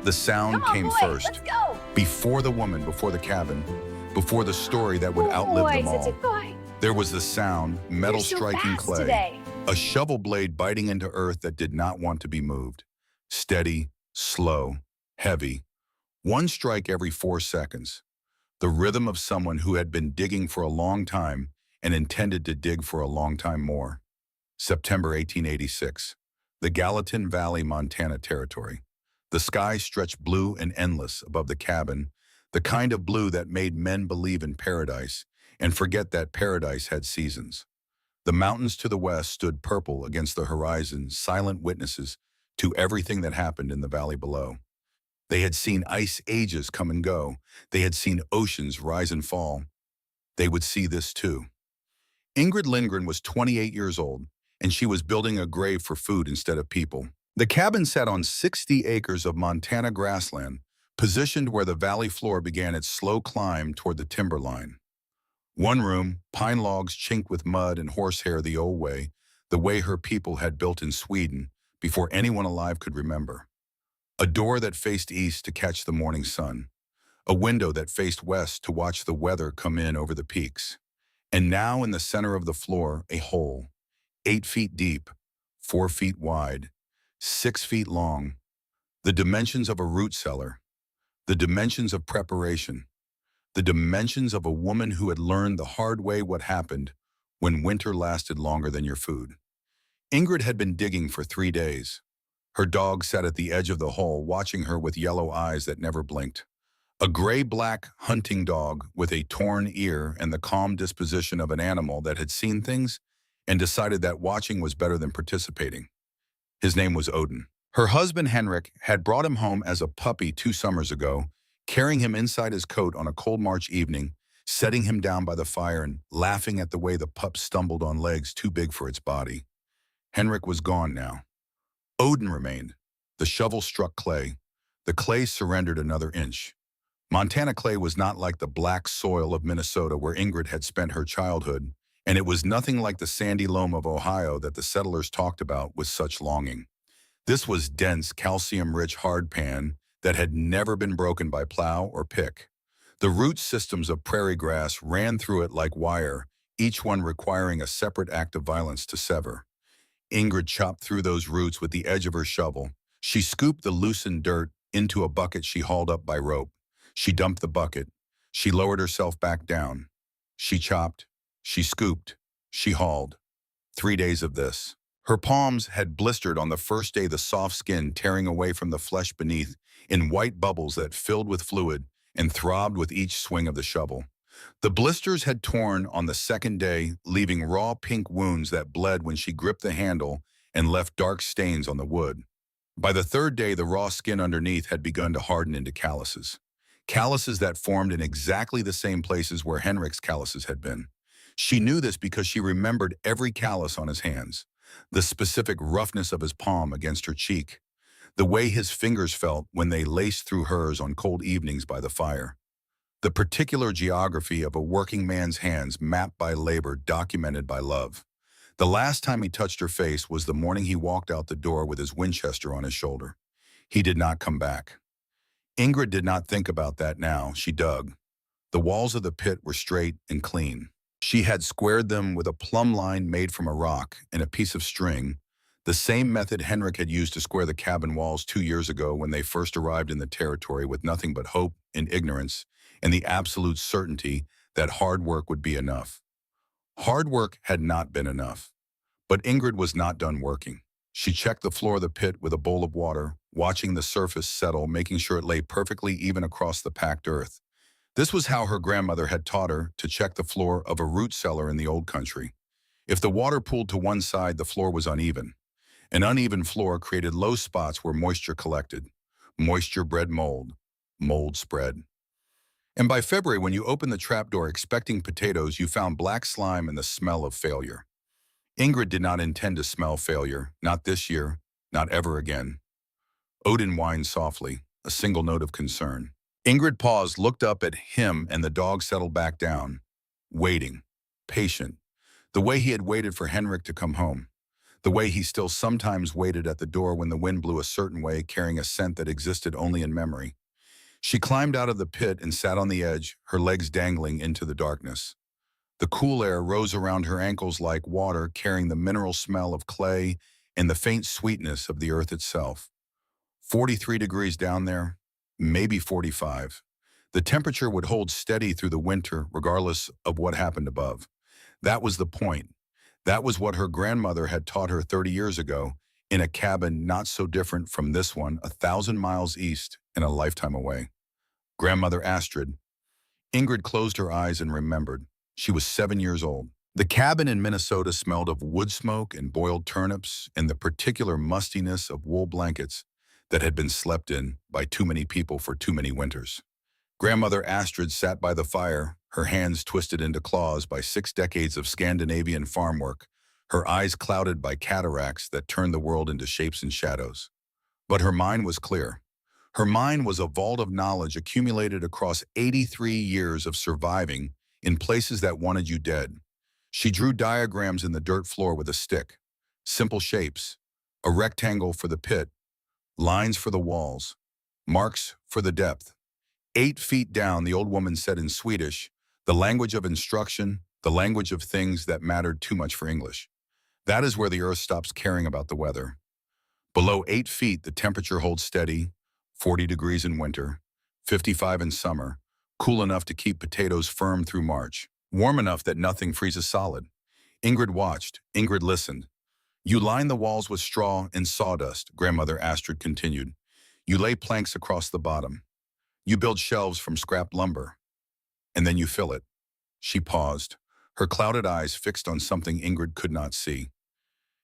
The sound Come on, came boy, let's first. go. Before the woman, before the cabin, before the story that would Oh outlive boy, them such a all. guy. There was the sound, metal You're so striking fast clay, today. a shovel blade biting into earth that did not want to be moved. Steady, slow, heavy. One strike every 4 seconds. The rhythm of someone who had been digging for a long time and intended to dig for a long time more. September 1886. The Gallatin Valley, Montana Territory. The sky stretched blue and endless above the cabin, the kind of blue that made men believe in paradise and forget that paradise had seasons. The mountains to the west stood purple against the horizon, silent witnesses to everything that happened in the valley below. They had seen ice ages come and go. They had seen oceans rise and fall. They would see this too. Ingrid Lindgren was 28 years old, and she was building a grave for food instead of people. The cabin sat on 60 acres of Montana grassland, positioned where the valley floor began its slow climb toward the timberline. One room, pine logs chinked with mud and horsehair the way her people had built in Sweden before anyone alive could remember. A door that faced east to catch the morning sun. A window that faced west to watch the weather come in over the peaks. And now in the center of the floor, a hole, 8 feet deep, 4 feet wide, 6 feet long, the dimensions of a root cellar, the dimensions of preparation, the dimensions of a woman who had learned the hard way what happened when winter lasted longer than your food. Ingrid had been digging for 3 days. Her dog sat at the edge of the hole, watching her with yellow eyes that never blinked. A gray-black hunting dog with a torn ear and the calm disposition of an animal that had seen things and decided that watching was better than participating. His name was Odin. Her husband, Henrik, had brought him home as a puppy 2 summers ago, carrying him inside his coat on a cold March evening, setting him down by the fire and laughing at the way the pup stumbled on legs too big for its body. Henrik was gone now. Odin remained. The shovel struck clay. The clay surrendered another inch. Montana clay was not like the black soil of Minnesota where Ingrid had spent her childhood, and it was nothing like the sandy loam of Ohio that the settlers talked about with such longing. This was dense, calcium-rich hardpan that had never been broken by plow or pick. The root systems of prairie grass ran through it like wire, each one requiring a separate act of violence to sever. Ingrid chopped through those roots with the edge of her shovel. She scooped the loosened dirt into a bucket she hauled up by rope. She dumped the bucket. She lowered herself back down. She chopped. She scooped. She hauled. 3 days of this. Her palms had blistered on the first day, the soft skin tearing away from the flesh beneath in white bubbles that filled with fluid and throbbed with each swing of the shovel. The blisters had torn on the second day, leaving raw pink wounds that bled when she gripped the handle and left dark stains on the wood. By the third day, the raw skin underneath had begun to harden into calluses. Calluses that formed in exactly the same places where Henrik's calluses had been. She knew this because she remembered every callus on his hands, the specific roughness of his palm against her cheek, the way his fingers felt when they laced through hers on cold evenings by the fire. The particular geography of a working man's hands mapped by labor, documented by love. The last time he touched her face was the morning he walked out the door with his Winchester on his shoulder. He did not come back. Ingrid did not think about that now. She dug. The walls of the pit were straight and clean. She had squared them with a plumb line made from a rock and a piece of string, the same method Henrik had used to square the cabin walls 2 years ago when they first arrived in the territory with nothing but hope and ignorance and the absolute certainty that hard work would be enough. Hard work had not been enough. But Ingrid was not done working. She checked the floor of the pit with a bowl of water, watching the surface settle, making sure it lay perfectly even across the packed earth. This was how her grandmother had taught her to check the floor of a root cellar in the old country. If the water pooled to one side, the floor was uneven. An uneven floor created low spots where moisture collected. Moisture bred mold. Mold spread. And by February, when you opened the trapdoor expecting potatoes, you found black slime and the smell of failure. Ingrid did not intend to smell failure, not this year, not ever again. Odin whined softly, a single note of concern. Ingrid paused, looked up at him, and the dog settled back down, waiting, patient, the way he had waited for Henrik to come home. The way he still sometimes waited at the door when the wind blew a certain way, carrying a scent that existed only in memory. She climbed out of the pit and sat on the edge, her legs dangling into the darkness. The cool air rose around her ankles like water, carrying the mineral smell of clay and the faint sweetness of the earth itself. 43 degrees down there, maybe 45. The temperature would hold steady through the winter, regardless of what happened above. That was the point. That was what her grandmother had taught her 30 years ago, in a cabin not so different from this one, 1,000 miles east and a lifetime away. Grandmother Astrid. Ingrid closed her eyes and remembered. She was 7 years old. The cabin in Minnesota smelled of wood smoke and boiled turnips and the particular mustiness of wool blankets that had been slept in by too many people for too many winters. Grandmother Astrid sat by the fire, her hands twisted into claws by 6 decades of Scandinavian farm work, her eyes clouded by cataracts that turned the world into shapes and shadows. But her mind was clear. Her mind was a vault of knowledge accumulated across 83 years of surviving in places that wanted you dead. She drew diagrams in the dirt floor with a stick, simple shapes, a rectangle for the pit, lines for the walls, marks for the depth. 8 feet down, the old woman said in Swedish, the language of instruction, the language of things that mattered too much for English. That is where the earth stops caring about the weather. Below 8 feet, the temperature holds steady, 40 degrees in winter, 55 in summer, cool enough to keep potatoes firm through March, warm enough that nothing freezes solid. Ingrid watched, Ingrid listened. You line the walls with straw and sawdust, Grandmother Astrid continued. You lay planks across the bottom. You build shelves from scrap lumber. And then you fill it. She paused, her clouded eyes fixed on something Ingrid could not see.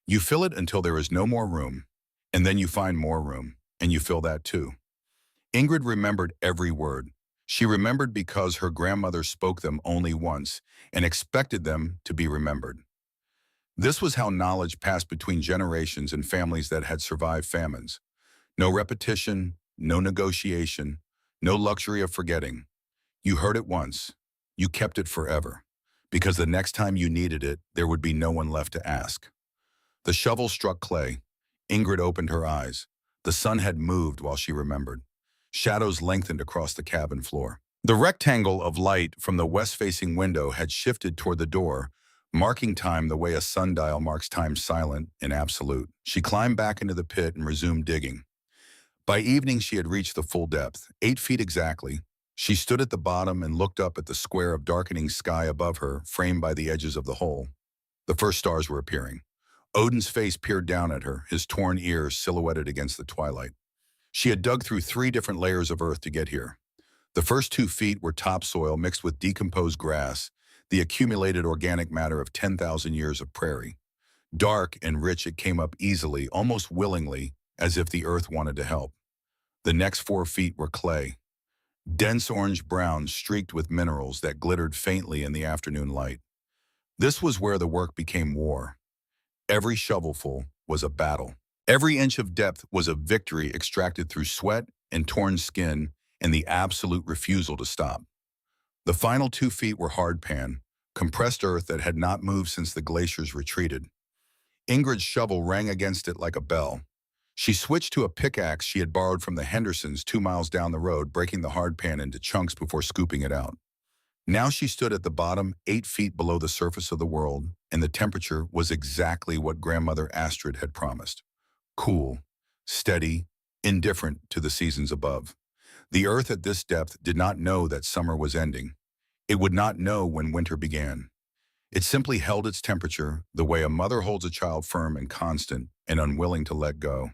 You fill it until there is no more room, and then you find more room, and you fill that too. Ingrid remembered every word. She remembered because her grandmother spoke them only once and expected them to be remembered. This was how knowledge passed between generations in families that had survived famines. No repetition, no negotiation, no luxury of forgetting. You heard it once. You kept it forever. Because the next time you needed it, there would be no one left to ask. The shovel struck clay. Ingrid opened her eyes. The sun had moved while she remembered. Shadows lengthened across the cabin floor. The rectangle of light from the west-facing window had shifted toward the door, marking time the way a sundial marks time silent and absolute. She climbed back into the pit and resumed digging. By evening, she had reached the full depth, 8 feet exactly. She stood at the bottom and looked up at the square of darkening sky above her, framed by the edges of the hole. The first stars were appearing. Odin's face peered down at her, his torn ears silhouetted against the twilight. She had dug through 3 different layers of earth to get here. The first 2 feet were topsoil mixed with decomposed grass, the accumulated organic matter of 10,000 years of prairie. Dark and rich, it came up easily, almost willingly, as if the earth wanted to help. The next 4 feet were clay, dense orange-brown streaked with minerals that glittered faintly in the afternoon light. This was where the work became war. Every shovelful was a battle. Every inch of depth was a victory extracted through sweat and torn skin and the absolute refusal to stop. The final 2 feet were hardpan, compressed earth that had not moved since the glaciers retreated. Ingrid's shovel rang against it like a bell. She switched to a pickaxe she had borrowed from the Hendersons 2 miles down the road, breaking the hardpan into chunks before scooping it out. Now she stood at the bottom, 8 feet below the surface of the world, and the temperature was exactly what Grandmother Astrid had promised. Cool, steady, indifferent to the seasons above. The earth at this depth did not know that summer was ending. It would not know when winter began. It simply held its temperature the way a mother holds a child, firm and constant and unwilling to let go.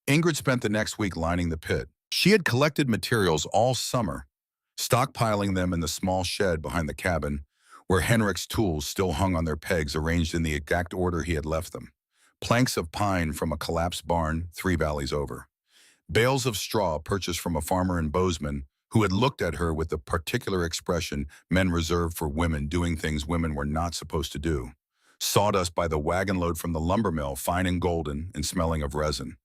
Ingrid spent the next week lining the pit. She had collected materials all summer, stockpiling them in the small shed behind the cabin, where Henrik's tools still hung on their pegs arranged in the exact order he had left them. Planks of pine from a collapsed barn 3 valleys over. Bales of straw purchased from a farmer in Bozeman who had looked at her with the particular expression men reserve for women doing things women were not supposed to do. Sawdust by the wagon load from the lumber mill, fine and golden and smelling of resin.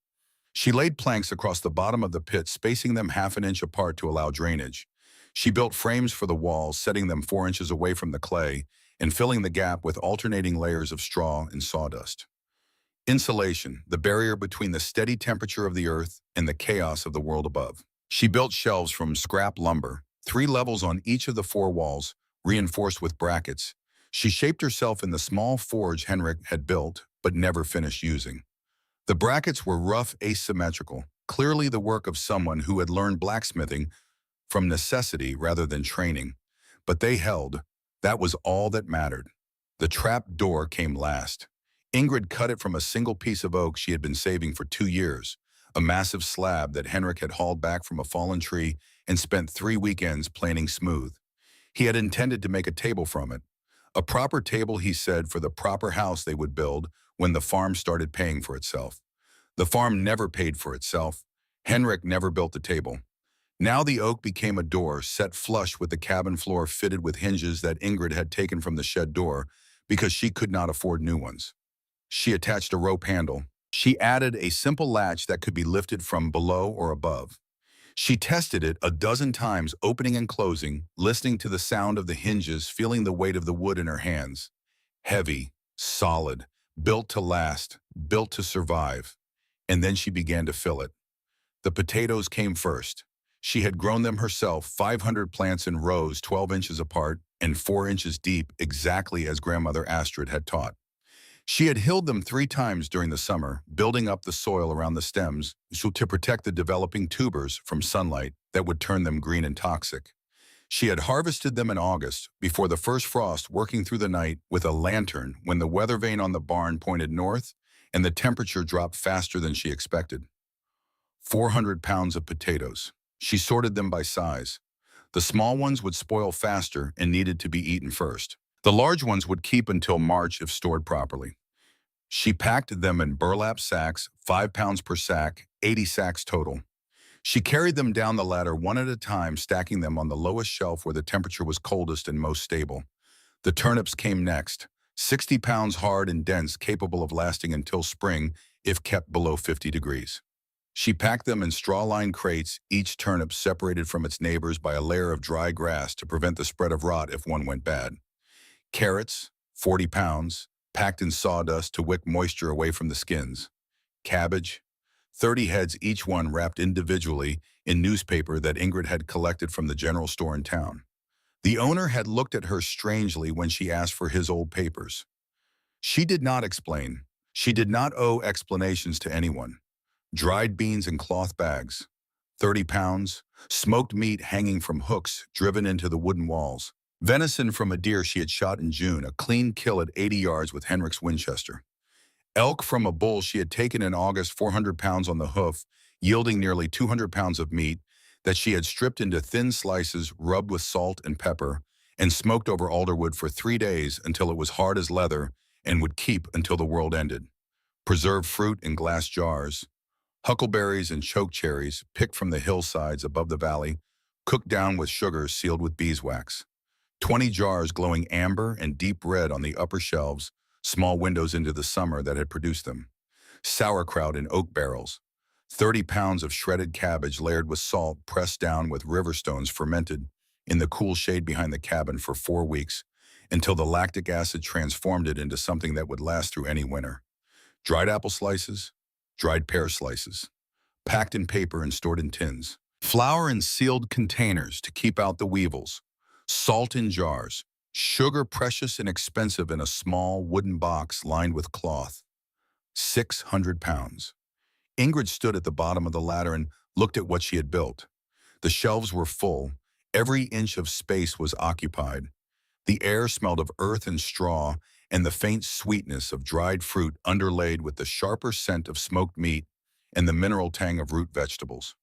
She laid planks across the bottom of the pit, spacing them 1/2 inch apart to allow drainage. She built frames for the walls, setting them 4 inches away from the clay and filling the gap with alternating layers of straw and sawdust. Insulation, the barrier between the steady temperature of the earth and the chaos of the world above. She built shelves from scrap lumber, 3 levels on each of the 4 walls, reinforced with brackets. She shaped herself in the small forge Henrik had built, but never finished using. The brackets were rough, asymmetrical, clearly the work of someone who had learned blacksmithing from necessity rather than training. But they held. That was all that mattered. The trap door came last. Ingrid cut it from a single piece of oak she had been saving for 2 years, a massive slab that Henrik had hauled back from a fallen tree and spent 3 weekends planing smooth. He had intended to make a table from it. A proper table, he said, for the proper house they would build when the farm started paying for itself. The farm never paid for itself. Henrik never built the table. Now the oak became a door set flush with the cabin floor fitted with hinges that Ingrid had taken from the shed door because she could not afford new ones. She attached a rope handle. She added a simple latch that could be lifted from below or above. She tested it a dozen times, opening and closing, listening to the sound of the hinges, feeling the weight of the wood in her hands. Heavy, solid, built to last, built to survive. And then she began to fill it. The potatoes came first. She had grown them herself, 500 plants in rows 12 inches apart and 4 inches deep, exactly as grandmother Astrid had taught. She had hilled them 3 times during the summer, building up the soil around the stems so to protect the developing tubers from sunlight that would turn them green and toxic. She had harvested them in August, before the first frost, working through the night with a lantern when the weather vane on the barn pointed north and the temperature dropped faster than she expected. 400 pounds of potatoes. She sorted them by size. The small ones would spoil faster and needed to be eaten first. The large ones would keep until March if stored properly. She packed them in burlap sacks, 5 pounds per sack, 80 sacks total. She carried them down the ladder one at a time, stacking them on the lowest shelf where the temperature was coldest and most stable. The turnips came next, 60 pounds hard and dense, capable of lasting until spring if kept below 50 degrees. She packed them in straw-lined crates, each turnip separated from its neighbors by a layer of dry grass to prevent the spread of rot if one went bad. Carrots, 40 pounds, packed in sawdust to wick moisture away from the skins. Cabbage, 30 heads, each one wrapped individually in newspaper that Ingrid had collected from the general store in town. The owner had looked at her strangely when she asked for his old papers. She did not explain. She did not owe explanations to anyone. Dried beans in cloth bags, 30 pounds, smoked meat hanging from hooks driven into the wooden walls, venison from a deer she had shot in June, a clean kill at 80 yards with Henrik's Winchester. Elk from a bull she had taken in August, 400 pounds on the hoof, yielding nearly 200 pounds of meat that she had stripped into thin slices, rubbed with salt and pepper, and smoked over alderwood for 3 days until it was hard as leather and would keep until the world ended. Preserved fruit in glass jars, huckleberries and chokecherries picked from the hillsides above the valley, cooked down with sugar sealed with beeswax. 20 jars glowing amber and deep red on the upper shelves, small windows into the summer that had produced them. Sauerkraut in oak barrels. 30 pounds of shredded cabbage layered with salt, pressed down with river stones, fermented in the cool shade behind the cabin for 4 weeks until the lactic acid transformed it into something that would last through any winter. Dried apple slices, dried pear slices, packed in paper and stored in tins. Flour in sealed containers to keep out the weevils. Salt in jars. Sugar precious and expensive in a small wooden box lined with cloth. 600 pounds. Ingrid stood at the bottom of the ladder and looked at what she had built. The shelves were full. Every inch of space was occupied. The air smelled of earth and straw and the faint sweetness of dried fruit underlaid with the sharper scent of smoked meat and the mineral tang of root vegetables.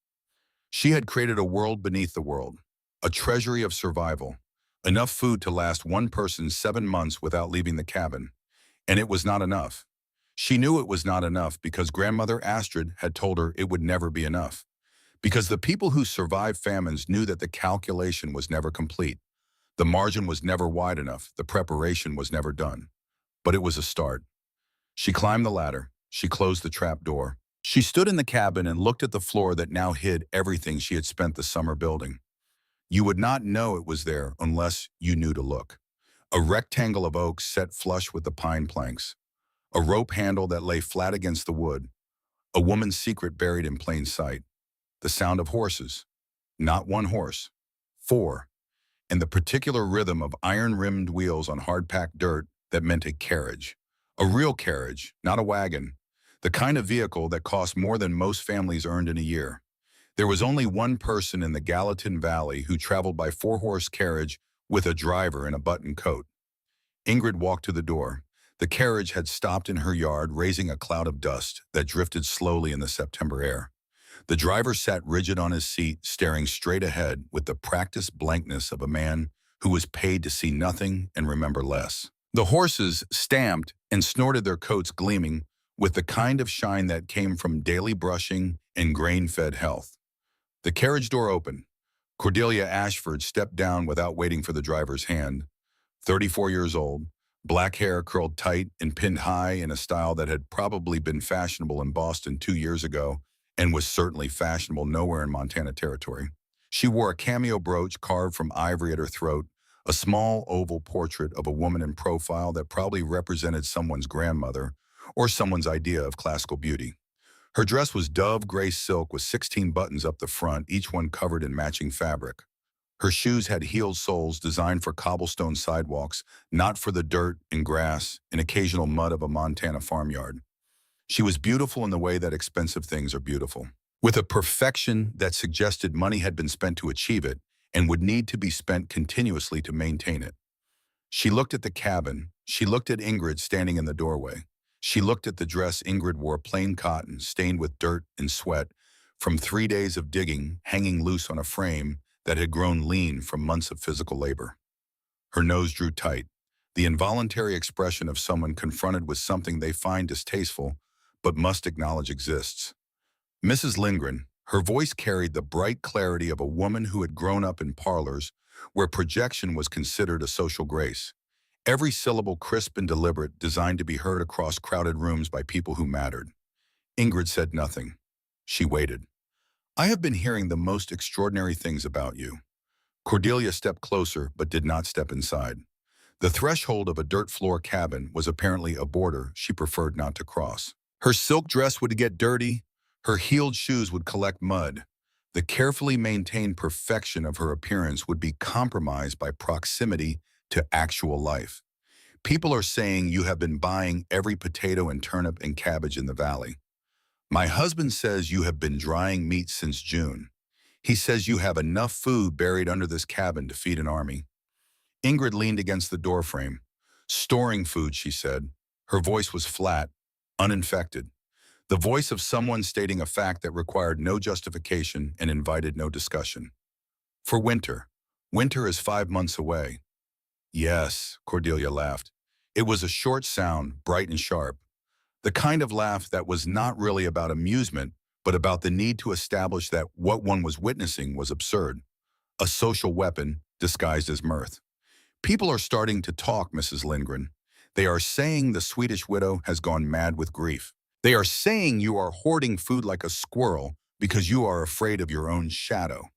She had created a world beneath the world, a treasury of survival, enough food to last one person 7 months without leaving the cabin. And it was not enough. She knew it was not enough because grandmother Astrid had told her it would never be enough. Because the people who survived famines knew that the calculation was never complete. The margin was never wide enough. The preparation was never done. But it was a start. She climbed the ladder. She closed the trap door. She stood in the cabin and looked at the floor that now hid everything she had spent the summer building. You would not know it was there unless you knew to look. A rectangle of oak set flush with the pine planks. A rope handle that lay flat against the wood. A woman's secret buried in plain sight. The sound of horses. Not one horse. Four. And the particular rhythm of iron-rimmed wheels on hard-packed dirt that meant a carriage. A real carriage, not a wagon. The kind of vehicle that cost more than most families earned in a year. There was only one person in the Gallatin Valley who traveled by four-horse carriage with a driver in a button coat. Ingrid walked to the door. The carriage had stopped in her yard, raising a cloud of dust that drifted slowly in the September air. The driver sat rigid on his seat, staring straight ahead with the practiced blankness of a man who was paid to see nothing and remember less. The horses stamped and snorted, their coats gleaming with the kind of shine that came from daily brushing and grain-fed health. The carriage door opened. Cordelia Ashford stepped down without waiting for the driver's hand. 34 years old, black hair curled tight and pinned high in a style that had probably been fashionable in Boston 2 years ago and was certainly fashionable nowhere in Montana Territory. She wore a cameo brooch carved from ivory at her throat, a small oval portrait of a woman in profile that probably represented someone's grandmother or someone's idea of classical beauty. Her dress was dove gray silk with 16 buttons up the front, each one covered in matching fabric. Her shoes had heeled soles designed for cobblestone sidewalks, not for the dirt and grass and occasional mud of a Montana farmyard. She was beautiful in the way that expensive things are beautiful, with a perfection that suggested money had been spent to achieve it and would need to be spent continuously to maintain it. She looked at the cabin. She looked at Ingrid standing in the doorway. She looked at the dress Ingrid wore, plain cotton, stained with dirt and sweat, from 3 days of digging, hanging loose on a frame that had grown lean from months of physical labor. Her nose drew tight, the involuntary expression of someone confronted with something they find distasteful but must acknowledge exists. Mrs. Lindgren, her voice carried the bright clarity of a woman who had grown up in parlors where projection was considered a social grace. Every syllable crisp and deliberate, designed to be heard across crowded rooms by people who mattered. Ingrid said nothing. She waited. "I have been hearing the most extraordinary things about you." Cordelia stepped closer but did not step inside. The threshold of a dirt floor cabin was apparently a border she preferred not to cross. Her silk dress would get dirty. Her heeled shoes would collect mud. The carefully maintained perfection of her appearance would be compromised by proximity to actual life. "People are saying you have been buying every potato and turnip and cabbage in the valley. My husband says you have been drying meat since June. He says you have enough food buried under this cabin to feed an army." Ingrid leaned against the doorframe. "Storing food," she said. Her voice was flat, uninfected. The voice of someone stating a fact that required no justification and invited no discussion. "For winter. Winter is 5 months away." "Yes," Cordelia laughed. It was a short sound, bright and sharp. The kind of laugh that was not really about amusement, but about the need to establish that what one was witnessing was absurd. A social weapon disguised as mirth. "People are starting to talk, Mrs. Lindgren. They are saying the Swedish widow has gone mad with grief. They are saying you are hoarding food like a squirrel because you are afraid of your own shadow."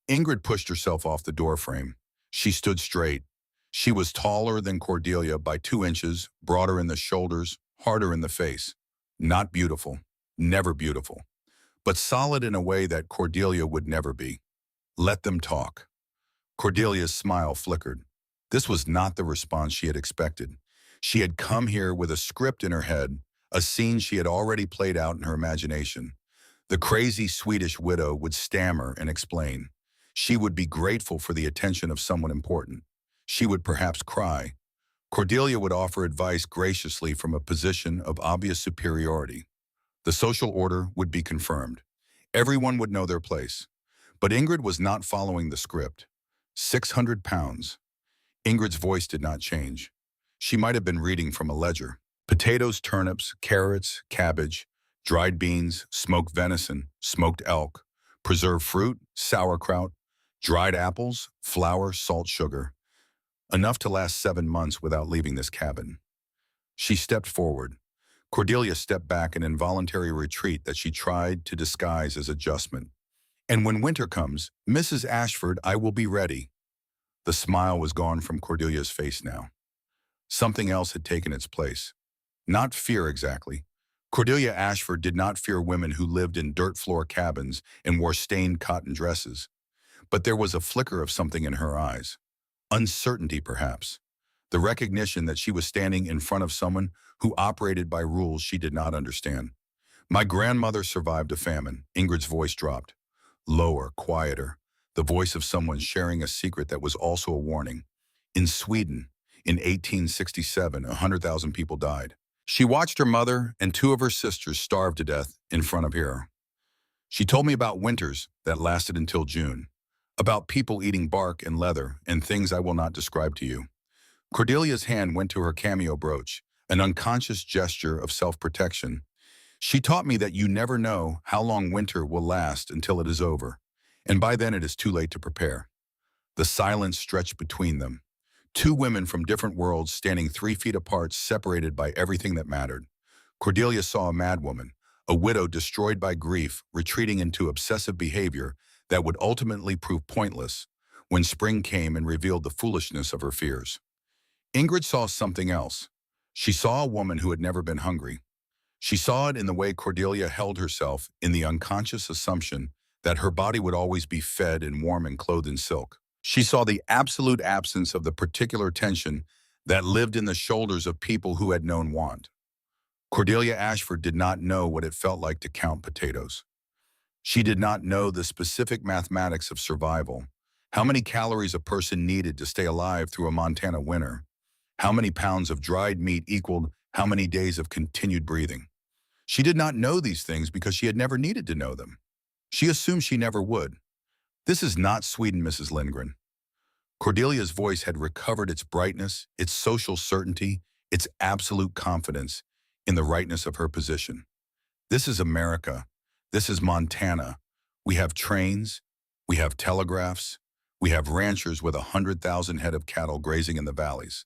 Ingrid pushed herself off the doorframe. She stood straight. She was taller than Cordelia by 2 inches, broader in the shoulders, harder in the face. Not beautiful, never beautiful, but solid in a way that Cordelia would never be. "Let them talk." Cordelia's smile flickered. This was not the response she had expected. She had come here with a script in her head, a scene she had already played out in her imagination. The crazy Swedish widow would stammer and explain. She would be grateful for the attention of someone important. She would perhaps cry. Cordelia would offer advice graciously from a position of obvious superiority. The social order would be confirmed. Everyone would know their place. But Ingrid was not following the script. 600 pounds. Ingrid's voice did not change. She might have been reading from a ledger. Potatoes, turnips, carrots, cabbage, dried beans, smoked venison, smoked elk, preserved fruit, sauerkraut, dried apples, flour, salt, sugar. Enough to last 7 months without leaving this cabin. She stepped forward. Cordelia stepped back in involuntary retreat that she tried to disguise as adjustment. "And when winter comes, Mrs. Ashford, I will be ready." The smile was gone from Cordelia's face now. Something else had taken its place. Not fear exactly. Cordelia Ashford did not fear women who lived in dirt floor cabins and wore stained cotton dresses. But there was a flicker of something in her eyes. Uncertainty, perhaps. The recognition that she was standing in front of someone who operated by rules she did not understand. My grandmother survived a famine. Ingrid's voice dropped. Lower, quieter. The voice of someone sharing a secret that was also a warning. In Sweden, in 1867, 100,000 people died. She watched her mother and two of her sisters starve to death in front of her. She told me about winters that lasted until June, about people eating bark and leather and things I will not describe to you. Cordelia's hand went to her cameo brooch, an unconscious gesture of self-protection. She taught me that you never know how long winter will last until it is over, and by then it is too late to prepare. The silence stretched between them. Two women from different worlds standing 3 feet apart, separated by everything that mattered. Cordelia saw a madwoman, a widow destroyed by grief, retreating into obsessive behavior that would ultimately prove pointless when spring came and revealed the foolishness of her fears. Ingrid saw something else. She saw a woman who had never been hungry. She saw it in the way Cordelia held herself, in the unconscious assumption that her body would always be fed and warm and clothed in silk. She saw the absolute absence of the particular tension that lived in the shoulders of people who had known want. Cordelia Ashford did not know what it felt like to count potatoes. She did not know the specific mathematics of survival, how many calories a person needed to stay alive through a Montana winter, how many pounds of dried meat equaled how many days of continued breathing. She did not know these things because she had never needed to know them. She assumed she never would. This is not Sweden, Mrs. Lindgren. Cordelia's voice had recovered its brightness, its social certainty, its absolute confidence in the rightness of her position. This is America. This is Montana. We have trains. We have telegraphs. We have ranchers with 100,000 head of cattle grazing in the valleys.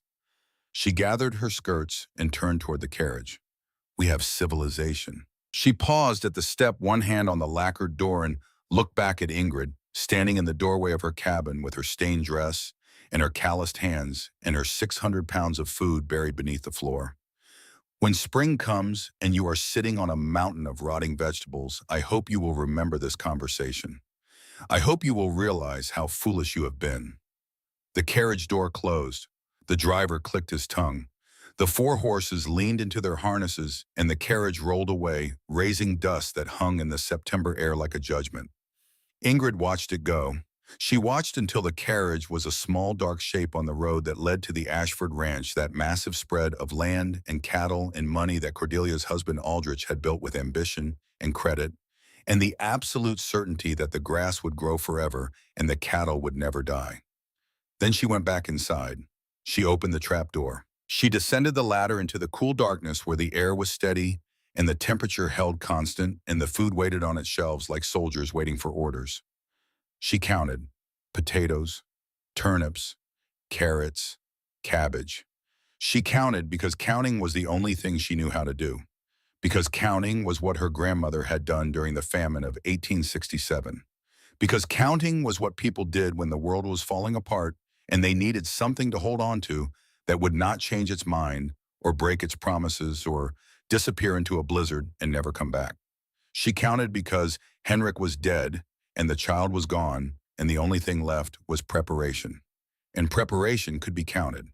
She gathered her skirts and turned toward the carriage. We have civilization. She paused at the step, one hand on the lacquered door, and looked back at Ingrid, standing in the doorway of her cabin with her stained dress and her calloused hands and her 600 pounds of food buried beneath the floor. When spring comes and you are sitting on a mountain of rotting vegetables, I hope you will remember this conversation. I hope you will realize how foolish you have been. The carriage door closed. The driver clicked his tongue. The four horses leaned into their harnesses, and the carriage rolled away, raising dust that hung in the September air like a judgment. Ingrid watched it go. She watched until the carriage was a small dark shape on the road that led to the Ashford Ranch, that massive spread of land and cattle and money that Cordelia's husband Aldrich had built with ambition and credit, and the absolute certainty that the grass would grow forever and the cattle would never die. Then she went back inside. She opened the trapdoor. She descended the ladder into the cool darkness where the air was steady and the temperature held constant and the food waited on its shelves like soldiers waiting for orders. She counted potatoes, turnips, carrots, cabbage. She counted because counting was the only thing she knew how to do, because counting was what her grandmother had done during the famine of 1867, because counting was what people did when the world was falling apart and they needed something to hold on to that would not change its mind or break its promises or disappear into a blizzard and never come back. She counted because Henrik was dead and the child was gone, and the only thing left was preparation. And preparation could be counted.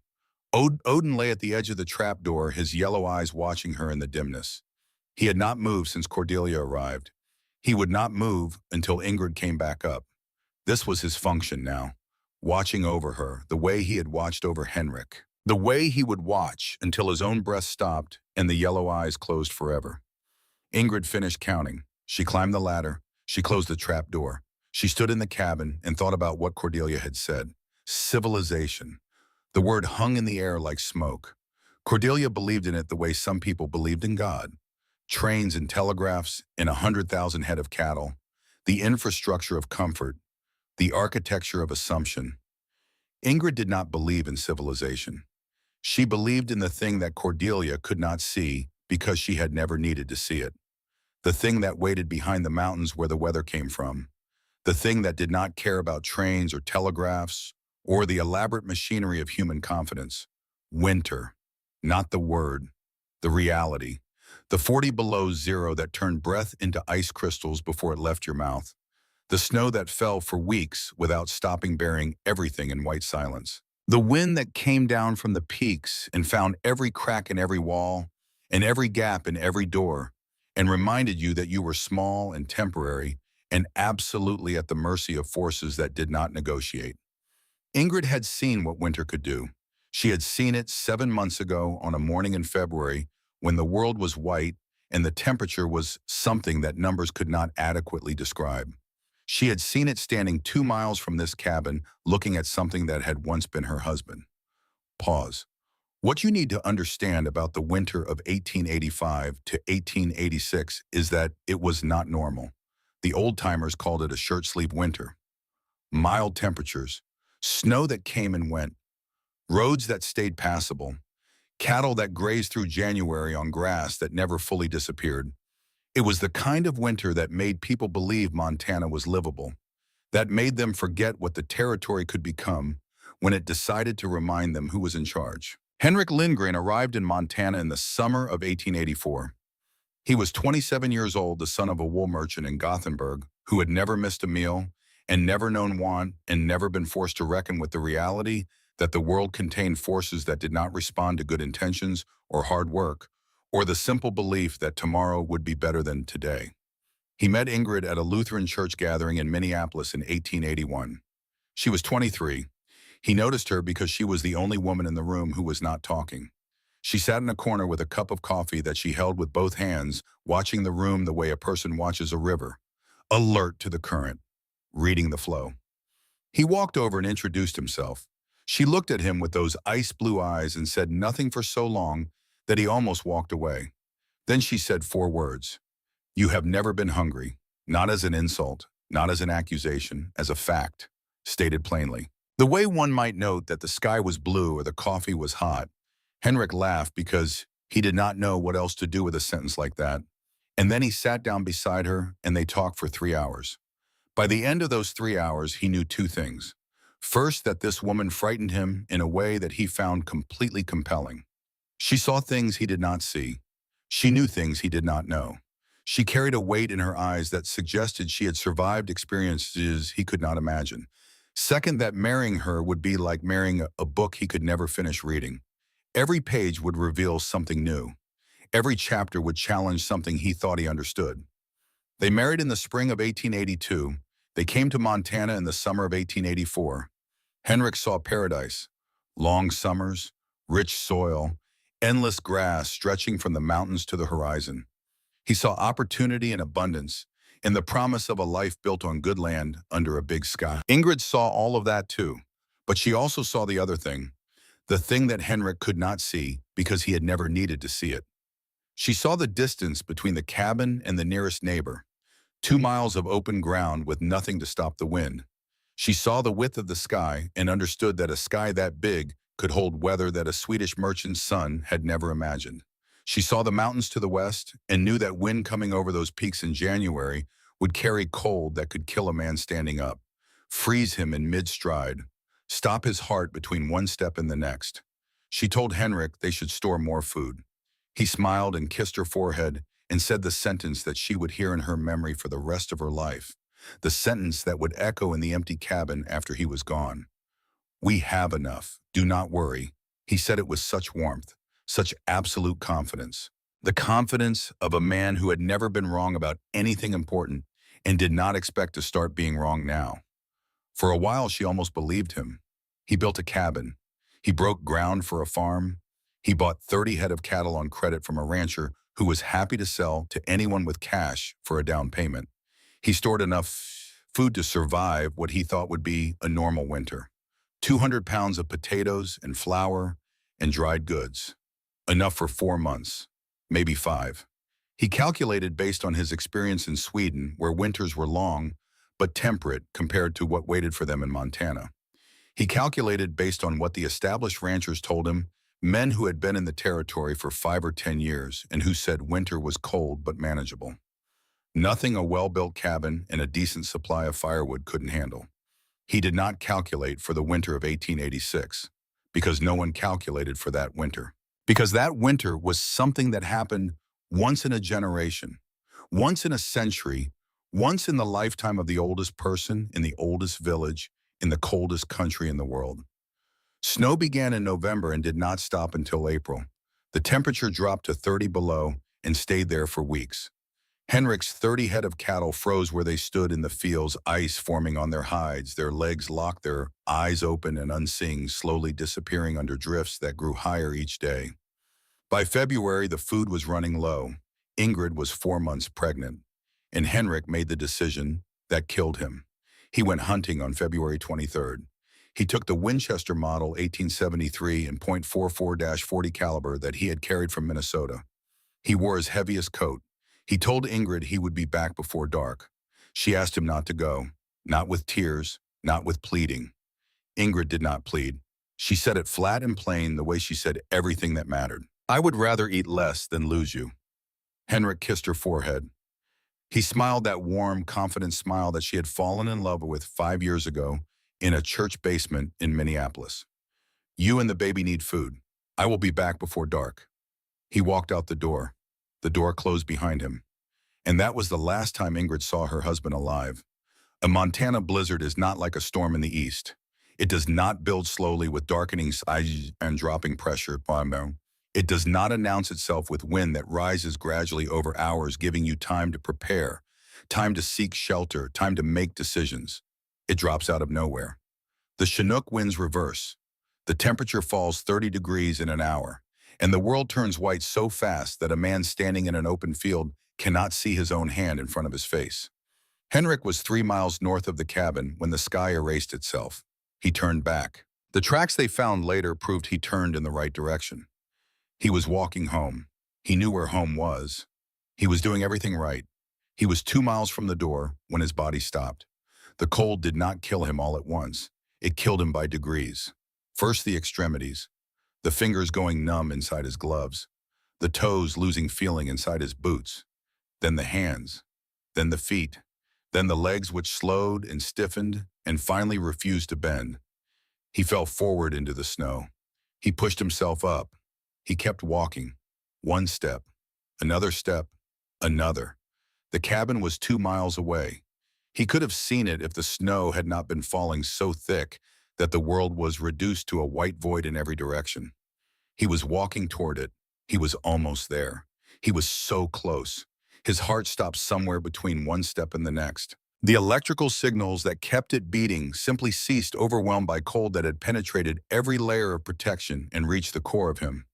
Odin lay at the edge of the trapdoor, his yellow eyes watching her in the dimness. He had not moved since Cordelia arrived. He would not move until Ingrid came back up. This was his function now, watching over her the way he had watched over Henrik. The way he would watch until his own breath stopped and the yellow eyes closed forever. Ingrid finished counting. She climbed the ladder. She closed the trap door. She stood in the cabin and thought about what Cordelia had said. Civilization. The word hung in the air like smoke. Cordelia believed in it the way some people believed in God. Trains and telegraphs and 100,000 head of cattle. The infrastructure of comfort. The architecture of assumption. Ingrid did not believe in civilization. She believed in the thing that Cordelia could not see because she had never needed to see it. The thing that waited behind the mountains where the weather came from. The thing that did not care about trains or telegraphs or the elaborate machinery of human confidence. Winter. Not the word. The reality. The 40 below zero that turned breath into ice crystals before it left your mouth. The snow that fell for weeks without stopping, burying everything in white silence. The wind that came down from the peaks and found every crack in every wall and every gap in every door and reminded you that you were small and temporary and absolutely at the mercy of forces that did not negotiate. Ingrid had seen what winter could do. She had seen it 7 months ago on a morning in February when the world was white and the temperature was something that numbers could not adequately describe. She had seen it standing 2 miles from this cabin, looking at something that had once been her husband. Pause. What you need to understand about the winter of 1885 to 1886 is that it was not normal. The old-timers called it a shirt-sleeve winter. Mild temperatures, snow that came and went, roads that stayed passable, cattle that grazed through January on grass that never fully disappeared. It was the kind of winter that made people believe Montana was livable, that made them forget what the territory could become when it decided to remind them who was in charge. Henrik Lindgren arrived in Montana in the summer of 1884. He was 27 years old, the son of a wool merchant in Gothenburg who had never missed a meal and never known want and never been forced to reckon with the reality that the world contained forces that did not respond to good intentions or hard work, or the simple belief that tomorrow would be better than today. He met Ingrid at a Lutheran church gathering in Minneapolis in 1881. She was 23. He noticed her because she was the only woman in the room who was not talking. She sat in a corner with a cup of coffee that she held with both hands, watching the room the way a person watches a river, alert to the current, reading the flow. He walked over and introduced himself. She looked at him with those ice blue eyes and said nothing for so long that he almost walked away. Then she said 4 words. "You have never been hungry," not as an insult, not as an accusation, as a fact, stated plainly. The way one might note that the sky was blue or the coffee was hot, Henrik laughed because he did not know what else to do with a sentence like that. And then he sat down beside her and they talked for 3 hours. By the end of those 3 hours, he knew 2 things. First, that this woman frightened him in a way that he found completely compelling. She saw things he did not see. She knew things he did not know. She carried a weight in her eyes that suggested she had survived experiences he could not imagine. Second, that marrying her would be like marrying a book he could never finish reading. Every page would reveal something new. Every chapter would challenge something he thought he understood. They married in the spring of 1882. They came to Montana in the summer of 1884. Henrik saw paradise, long summers, rich soil, endless grass stretching from the mountains to the horizon. He saw opportunity and abundance, and the promise of a life built on good land under a big sky. Ingrid saw all of that too, but she also saw the other thing, the thing that Henrik could not see because he had never needed to see it. She saw the distance between the cabin and the nearest neighbor, 2 miles of open ground with nothing to stop the wind. She saw the width of the sky and understood that a sky that big could hold weather that a Swedish merchant's son had never imagined. She saw the mountains to the west and knew that wind coming over those peaks in January would carry cold that could kill a man standing up, freeze him in mid-stride, stop his heart between one step and the next. She told Henrik they should store more food. He smiled and kissed her forehead and said the sentence that she would hear in her memory for the rest of her life, the sentence that would echo in the empty cabin after he was gone. "We have enough. Do not worry." He said it with such warmth, such absolute confidence. The confidence of a man who had never been wrong about anything important and did not expect to start being wrong now. For a while, she almost believed him. He built a cabin. He broke ground for a farm. He bought 30 head of cattle on credit from a rancher who was happy to sell to anyone with cash for a down payment. He stored enough food to survive what he thought would be a normal winter. 200 pounds of potatoes and flour and dried goods. Enough for 4 months, maybe 5. He calculated based on his experience in Sweden, where winters were long but temperate compared to what waited for them in Montana. He calculated based on what the established ranchers told him, men who had been in the territory for 5 or 10 years and who said winter was cold but manageable. Nothing a well-built cabin and a decent supply of firewood couldn't handle. He did not calculate for the winter of 1886, because no one calculated for that winter. Because that winter was something that happened once in a generation, once in a century, once in the lifetime of the oldest person in the oldest village in the coldest country in the world. Snow began in November and did not stop until April. The temperature dropped to 30 below and stayed there for weeks. Henrik's 30 head of cattle froze where they stood in the fields, ice forming on their hides, their legs locked, their eyes open and unseeing, slowly disappearing under drifts that grew higher each day. By February, the food was running low. Ingrid was 4 months pregnant, and Henrik made the decision that killed him. He went hunting on February 23rd. He took the Winchester Model 1873 and .44-40 caliber that he had carried from Minnesota. He wore his heaviest coat. He told Ingrid he would be back before dark. She asked him not to go, not with tears, not with pleading. Ingrid did not plead. She said it flat and plain, the way she said everything that mattered. I would rather eat less than lose you. Henrik kissed her forehead. He smiled that warm, confident smile that she had fallen in love with 5 years ago in a church basement in Minneapolis. You and the baby need food. I will be back before dark. He walked out the door. The door closed behind him. And that was the last time Ingrid saw her husband alive. A Montana blizzard is not like a storm in the east. It does not build slowly with darkening skies and dropping pressure. It does not announce itself with wind that rises gradually over hours, giving you time to prepare, time to seek shelter, time to make decisions. It drops out of nowhere. The Chinook winds reverse. The temperature falls 30 degrees in an hour, and the world turns white so fast that a man standing in an open field cannot see his own hand in front of his face. Henrik was 3 miles north of the cabin when the sky erased itself. He turned back. The tracks they found later proved he turned in the right direction. He was walking home. He knew where home was. He was doing everything right. He was 2 miles from the door when his body stopped. The cold did not kill him all at once. It killed him by degrees. First the extremities, the fingers going numb inside his gloves, the toes losing feeling inside his boots, then the hands, then the feet, then the legs which slowed and stiffened and finally refused to bend. He fell forward into the snow. He pushed himself up. He kept walking. 1 step, another step, another. The cabin was 2 miles away. He could have seen it if the snow had not been falling so thick that the world was reduced to a white void in every direction. He was walking toward it. He was almost there. He was so close. His heart stopped somewhere between 1 step and the next. The electrical signals that kept it beating simply ceased, overwhelmed by cold that had penetrated every layer of protection and reached the core of him.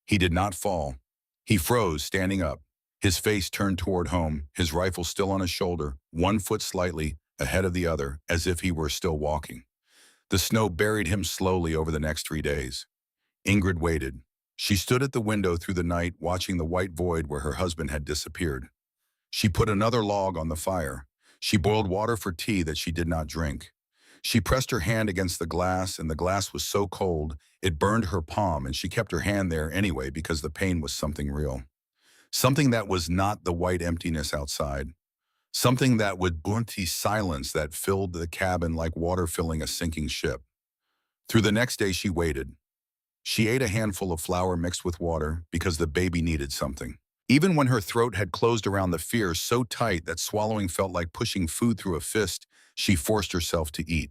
He did not fall. He froze, standing up, his face turned toward home, his rifle still on his shoulder, 1 foot slightly ahead of the other, as if he were still walking. The snow buried him slowly over the next 3 days. Ingrid waited. She stood at the window through the night, watching the white void where her husband had disappeared. She put another log on the fire. She boiled water for tea that she did not drink. She pressed her hand against the glass, and the glass was so cold, it burned her palm, and she kept her hand there anyway because the pain was something real. Something that was not the white emptiness outside. Something that would blunt the silence that filled the cabin like water filling a sinking ship. Through the next day she waited. She ate a handful of flour mixed with water because the baby needed something. Even when her throat had closed around the fear so tight that swallowing felt like pushing food through a fist, she forced herself to eat.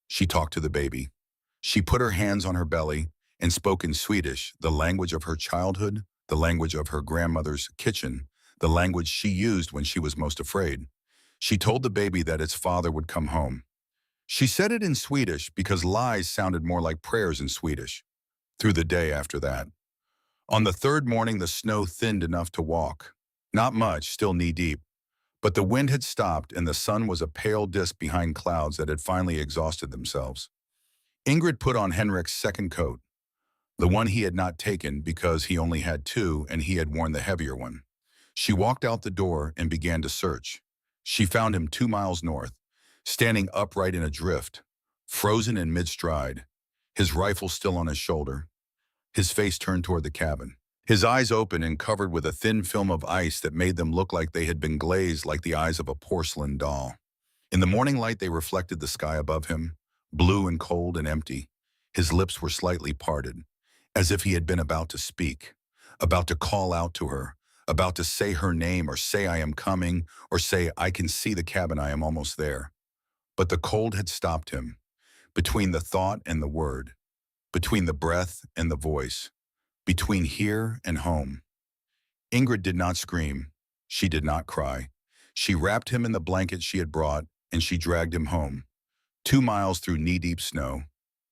She talked to the baby. She put her hands on her belly and spoke in Swedish, the language of her childhood, the language of her grandmother's kitchen, the language she used when she was most afraid. She told the baby that its father would come home. She said it in Swedish because lies sounded more like prayers in Swedish. Through the day after that. On the 3rd morning, the snow thinned enough to walk. Not much, still knee-deep. But the wind had stopped and the sun was a pale disk behind clouds that had finally exhausted themselves. Ingrid put on Henrik's 2nd coat, the one he had not taken because he only had 2 and he had worn the heavier one. She walked out the door and began to search. She found him 2 miles north, standing upright in a drift, frozen in mid-stride, his rifle still on his shoulder, his face turned toward the cabin. His eyes open and covered with a thin film of ice that made them look like they had been glazed like the eyes of a porcelain doll. In the morning light, they reflected the sky above him, blue and cold and empty. His lips were slightly parted, as if he had been about to speak. about to call out to her, about to say her name or say I am coming or say I can see the cabin, I am almost there. But the cold had stopped him, between the thought and the word, between the breath and the voice, between here and home. Ingrid did not scream. She did not cry. She wrapped him in the blanket she had brought, and she dragged him home. 2 miles through knee-deep snow.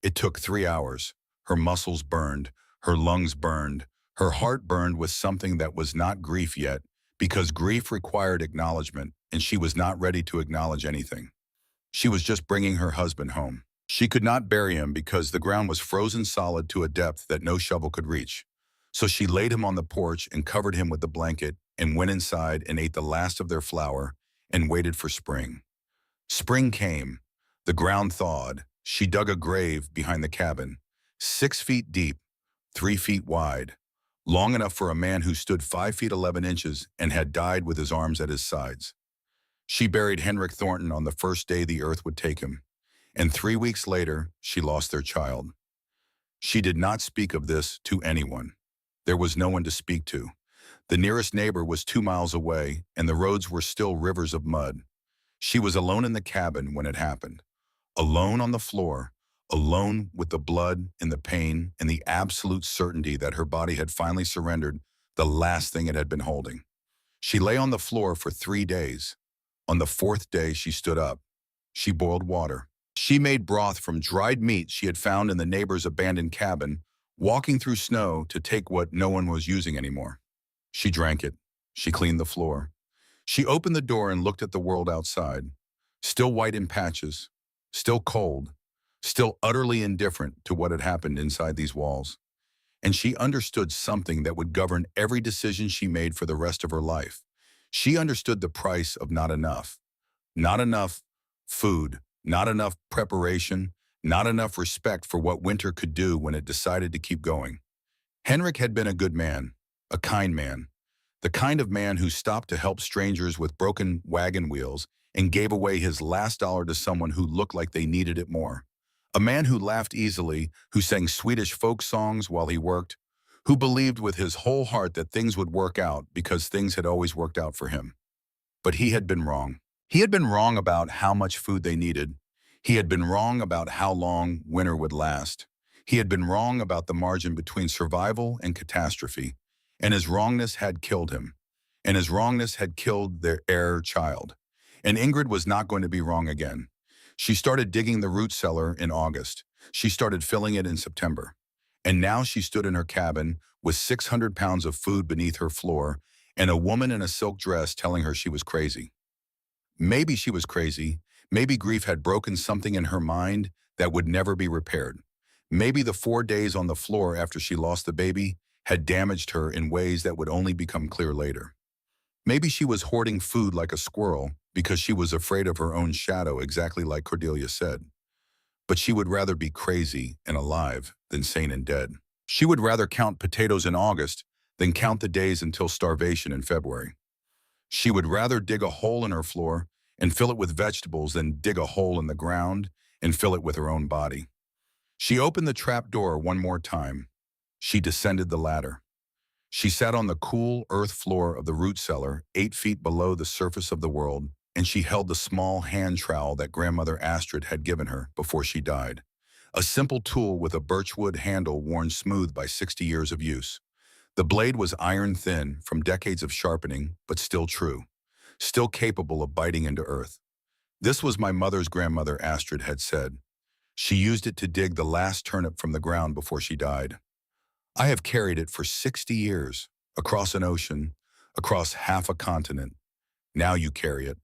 It took 3 hours. Her muscles burned. Her lungs burned. Her heart burned with something that was not grief yet, because grief required acknowledgement, and she was not ready to acknowledge anything. She was just bringing her husband home. She could not bury him because the ground was frozen solid to a depth that no shovel could reach. So she laid him on the porch and covered him with the blanket and went inside and ate the last of their flour and waited for spring. Spring came. The ground thawed. She dug a grave behind the cabin, 6 feet deep, 3 feet wide, long enough for a man who stood 5 feet 11 inches and had died with his arms at his sides. She buried Henrik Thornton on the first day the earth would take him, and 3 weeks later, she lost their child. She did not speak of this to anyone. There was no one to speak to. The nearest neighbor was 2 miles away, and the roads were still rivers of mud. She was alone in the cabin when it happened, alone on the floor, alone with the blood and the pain and the absolute certainty that her body had finally surrendered the last thing it had been holding. She lay on the floor for 3 days. On the fourth day, she stood up. She boiled water. She made broth from dried meat she had found in the neighbor's abandoned cabin, walking through snow to take what no one was using anymore. She drank it. She cleaned the floor. She opened the door and looked at the world outside, still white in patches, still cold, still utterly indifferent to what had happened inside these walls. And she understood something that would govern every decision she made for the rest of her life. She understood the price of not enough. Not enough food, not enough preparation, not enough respect for what winter could do when it decided to keep going. Henrik had been a good man, a kind man, the kind of man who stopped to help strangers with broken wagon wheels and gave away his last dollar to someone who looked like they needed it more. A man who laughed easily, who sang Swedish folk songs while he worked, who believed with his whole heart that things would work out because things had always worked out for him. But he had been wrong. He had been wrong about how much food they needed. He had been wrong about how long winter would last. He had been wrong about the margin between survival and catastrophe. And his wrongness had killed him. And his wrongness had killed their heir child. And Ingrid was not going to be wrong again. She started digging the root cellar in August. She started filling it in September. And now she stood in her cabin with 600 pounds of food beneath her floor and a woman in a silk dress telling her she was crazy. Maybe she was crazy. Maybe grief had broken something in her mind that would never be repaired. Maybe the 4 days on the floor after she lost the baby had damaged her in ways that would only become clear later. Maybe she was hoarding food like a squirrel because she was afraid of her own shadow, exactly like Cordelia said. But she would rather be crazy and alive than sane and dead. She would rather count potatoes in August than count the days until starvation in February. She would rather dig a hole in her floor and fill it with vegetables than dig a hole in the ground and fill it with her own body. She opened the trap door one more time. She descended the ladder. She sat on the cool earth floor of the root cellar, 8 feet below the surface of the world, and she held the small hand trowel that grandmother Astrid had given her before she died. A simple tool with a birchwood handle worn smooth by 60 years of use. The blade was iron thin from decades of sharpening, but still true, still capable of biting into earth. This was my mother's grandmother, Astrid had said. She used it to dig the last turnip from the ground before she died. I have carried it for 60 years, across an ocean, across half a continent. Now you carry it.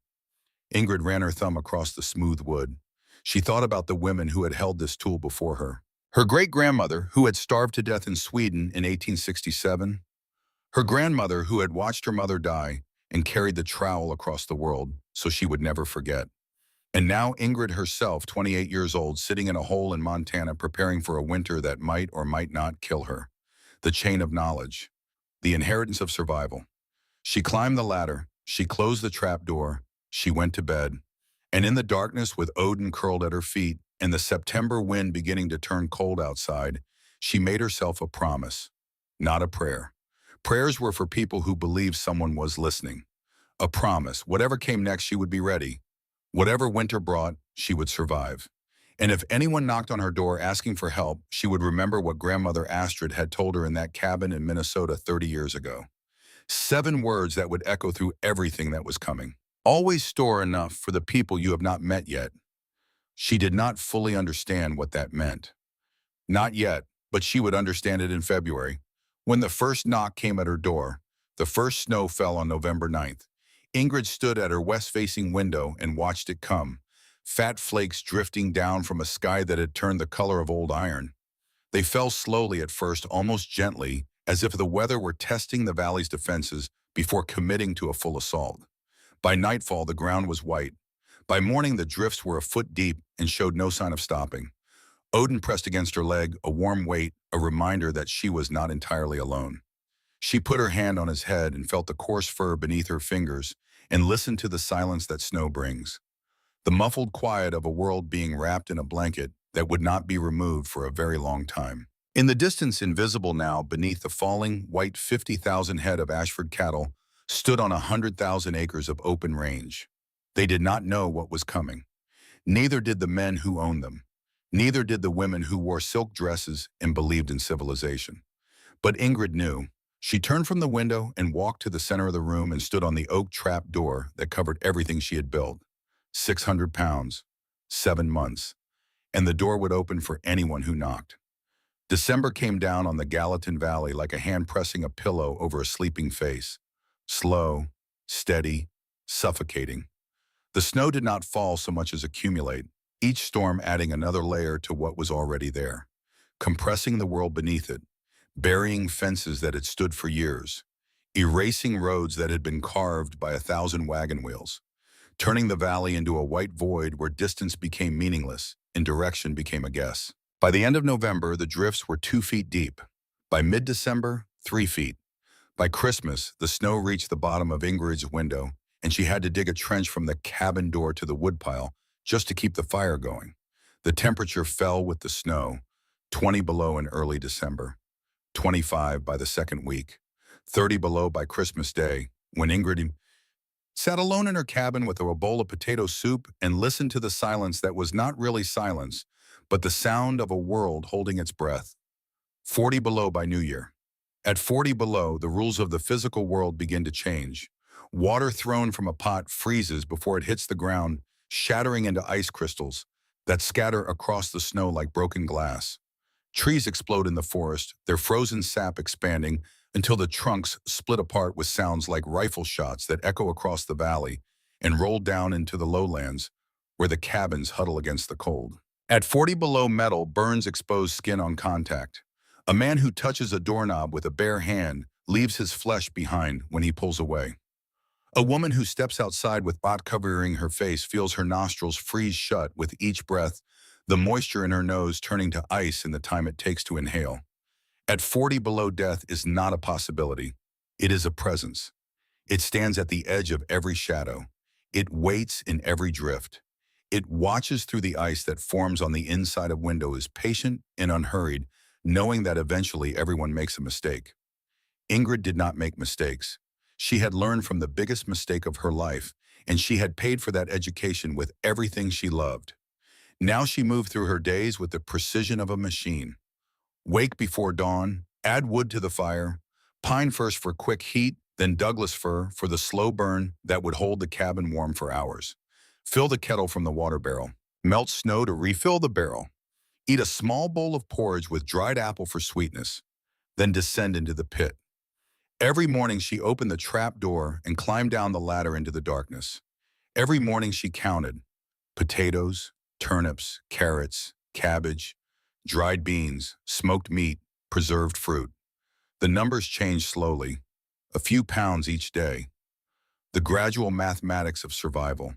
Ingrid ran her thumb across the smooth wood. She thought about the women who had held this tool before her. Her great-grandmother, who had starved to death in Sweden in 1867. Her grandmother, who had watched her mother die and carried the trowel across the world so she would never forget. And now Ingrid herself, 28 years old, sitting in a hole in Montana preparing for a winter that might or might not kill her. The chain of knowledge. The inheritance of survival. She climbed the ladder. She closed the trap door. She went to bed. And in the darkness, with Odin curled at her feet and the September wind beginning to turn cold outside, she made herself a promise, not a prayer. Prayers were for people who believed someone was listening. A promise, whatever came next, she would be ready. Whatever winter brought, she would survive. And if anyone knocked on her door asking for help, she would remember what grandmother Astrid had told her in that cabin in Minnesota 30 years ago. 7 words that would echo through everything that was coming. Always store enough for the people you have not met yet. She did not fully understand what that meant. Not yet, but she would understand it in February. When the first knock came at her door, the first snow fell on November 9th. Ingrid stood at her west-facing window and watched it come, fat flakes drifting down from a sky that had turned the color of old iron. They fell slowly at first, almost gently, as if the weather were testing the valley's defenses before committing to a full assault. By nightfall, the ground was white. By morning, the drifts were a foot deep and showed no sign of stopping. Odin pressed against her leg, a warm weight, a reminder that she was not entirely alone. She put her hand on his head and felt the coarse fur beneath her fingers and listened to the silence that snow brings. The muffled quiet of a world being wrapped in a blanket that would not be removed for a very long time. In the distance, invisible now, beneath the falling, white 50,000 head of Ashford cattle, stood on 100,000 acres of open range. They did not know what was coming. Neither did the men who owned them. Neither did the women who wore silk dresses and believed in civilization. But Ingrid knew. She turned from the window and walked to the center of the room and stood on the oak trap door that covered everything she had built. 600 pounds, 7 months, and the door would open for anyone who knocked. December came down on the Gallatin Valley like a hand pressing a pillow over a sleeping face. Slow, steady, suffocating. The snow did not fall so much as accumulate, each storm adding another layer to what was already there, compressing the world beneath it, burying fences that had stood for years, erasing roads that had been carved by 1,000 wagon wheels, turning the valley into a white void where distance became meaningless and direction became a guess. By the end of November, the drifts were 2 feet deep. By mid-December, 3 feet. By Christmas, the snow reached the bottom of Ingrid's window, and she had to dig a trench from the cabin door to the woodpile just to keep the fire going. The temperature fell with the snow, 20 below in early December, 25 by the second week, 30 below by Christmas Day, when Ingrid sat alone in her cabin with a bowl of potato soup and listened to the silence that was not really silence, but the sound of a world holding its breath. 40 below by New Year. At 40 below, the rules of the physical world begin to change. Water thrown from a pot freezes before it hits the ground, shattering into ice crystals that scatter across the snow like broken glass. Trees explode in the forest, their frozen sap expanding until the trunks split apart with sounds like rifle shots that echo across the valley and roll down into the lowlands where the cabins huddle against the cold. At 40 below, metal burns exposed skin on contact. A man who touches a doorknob with a bare hand leaves his flesh behind when he pulls away. A woman who steps outside with pot covering her face feels her nostrils freeze shut with each breath, the moisture in her nose turning to ice in the time it takes to inhale. At 40 below, death is not a possibility. It is a presence. It stands at the edge of every shadow. It waits in every drift. It watches through the ice that forms on the inside of windows, patient and unhurried, knowing that eventually everyone makes a mistake. Ingrid did not make mistakes. She had learned from the biggest mistake of her life, and she had paid for that education with everything she loved. Now she moved through her days with the precision of a machine. Wake before dawn, add wood to the fire, pine first for quick heat, then Douglas fir for the slow burn that would hold the cabin warm for hours. Fill the kettle from the water barrel. Melt snow to refill the barrel. Eat a small bowl of porridge with dried apple for sweetness. Then descend into the pit. Every morning she opened the trap door and climbed down the ladder into the darkness. Every morning she counted potatoes, turnips, carrots, cabbage, dried beans, smoked meat, preserved fruit. The numbers changed slowly, a few pounds each day. The gradual mathematics of survival.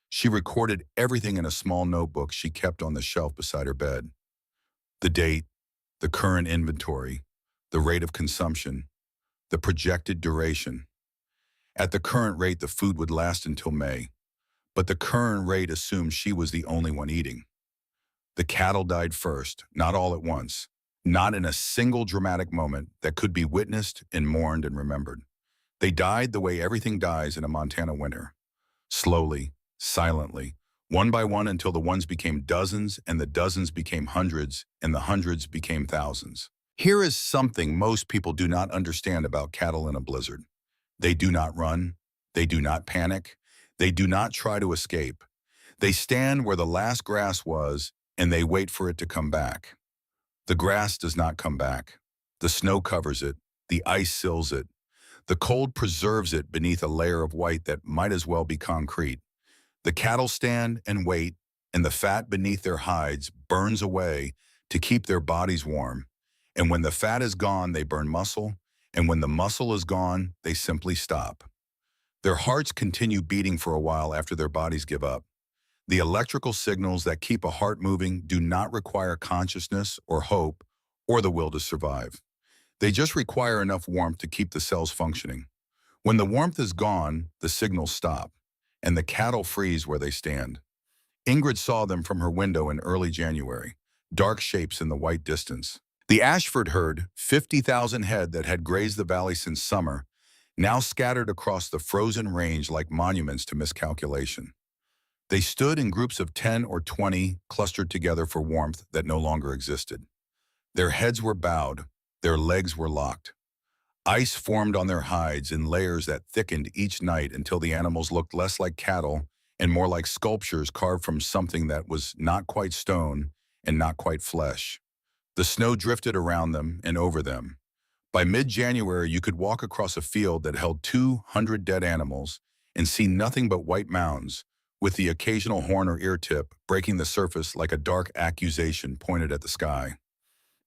She recorded everything in a small notebook she kept on the shelf beside her bed. The date, the current inventory, the rate of consumption, the projected duration. At the current rate, the food would last until May, but the current rate assumed she was the only one eating. The cattle died first, not all at once. not in a single dramatic moment that could be witnessed and mourned and remembered. They died the way everything dies in a Montana winter, slowly, silently, one by one until the ones became dozens and the dozens became hundreds and the hundreds became thousands. Here is something most people do not understand about cattle in a blizzard. They do not run. They do not panic. They do not try to escape. They stand where the last grass was and they wait for it to come back. The grass does not come back. The snow covers it. The ice seals it. The cold preserves it beneath a layer of white that might as well be concrete. The cattle stand and wait, and the fat beneath their hides burns away to keep their bodies warm. And when the fat is gone, they burn muscle, and when the muscle is gone, they simply stop. Their hearts continue beating for a while after their bodies give up. The electrical signals that keep a heart moving do not require consciousness or hope or the will to survive. They just require enough warmth to keep the cells functioning. When the warmth is gone, the signals stop, and the cattle freeze where they stand. Ingrid saw them from her window in early January, dark shapes in the white distance. The Ashford herd, 50,000 head that had grazed the valley since summer, now scattered across the frozen range like monuments to miscalculation. They stood in groups of 10 or 20, clustered together for warmth that no longer existed. Their heads were bowed, their legs were locked. Ice formed on their hides in layers that thickened each night until the animals looked less like cattle and more like sculptures carved from something that was not quite stone and not quite flesh. The snow drifted around them and over them. By mid-January, you could walk across a field that held 200 dead animals and see nothing but white mounds, with the occasional horn or ear tip breaking the surface like a dark accusation pointed at the sky.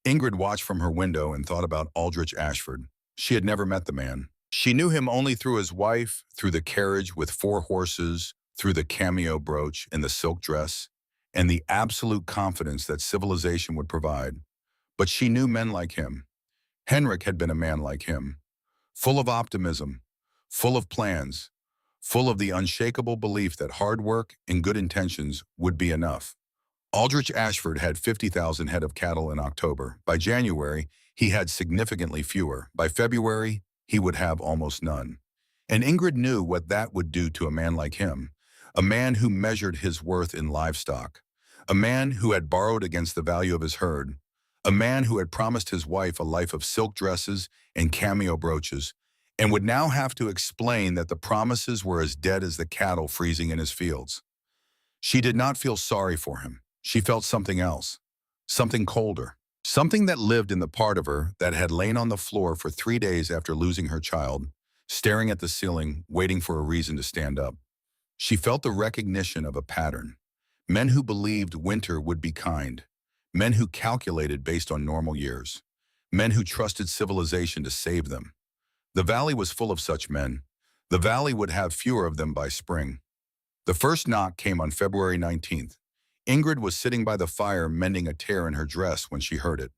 Ingrid watched from her window and thought about Aldrich Ashford. She had never met the man. She knew him only through his wife, through the carriage with 4 horses, through the cameo brooch and the silk dress, and the absolute confidence that civilization would provide. But she knew men like him. Henrik had been a man like him, full of optimism, full of plans, full of the unshakable belief that hard work and good intentions would be enough. Aldrich Ashford had 50,000 head of cattle in October. By January, he had significantly fewer. By February, he would have almost none. And Ingrid knew what that would do to a man like him, a man who measured his worth in livestock, a man who had borrowed against the value of his herd, a man who had promised his wife a life of silk dresses and cameo brooches, and would now have to explain that the promises were as dead as the cattle freezing in his fields. She did not feel sorry for him. She felt something else, something colder, something that lived in the part of her that had lain on the floor for 3 days after losing her child, staring at the ceiling, waiting for a reason to stand up. She felt the recognition of a pattern. Men who believed winter would be kind. Men who calculated based on normal years. Men who trusted civilization to save them. The valley was full of such men. The valley would have fewer of them by spring. The first knock came on February 19th. Ingrid was sitting by the fire mending a tear in her dress when she heard it.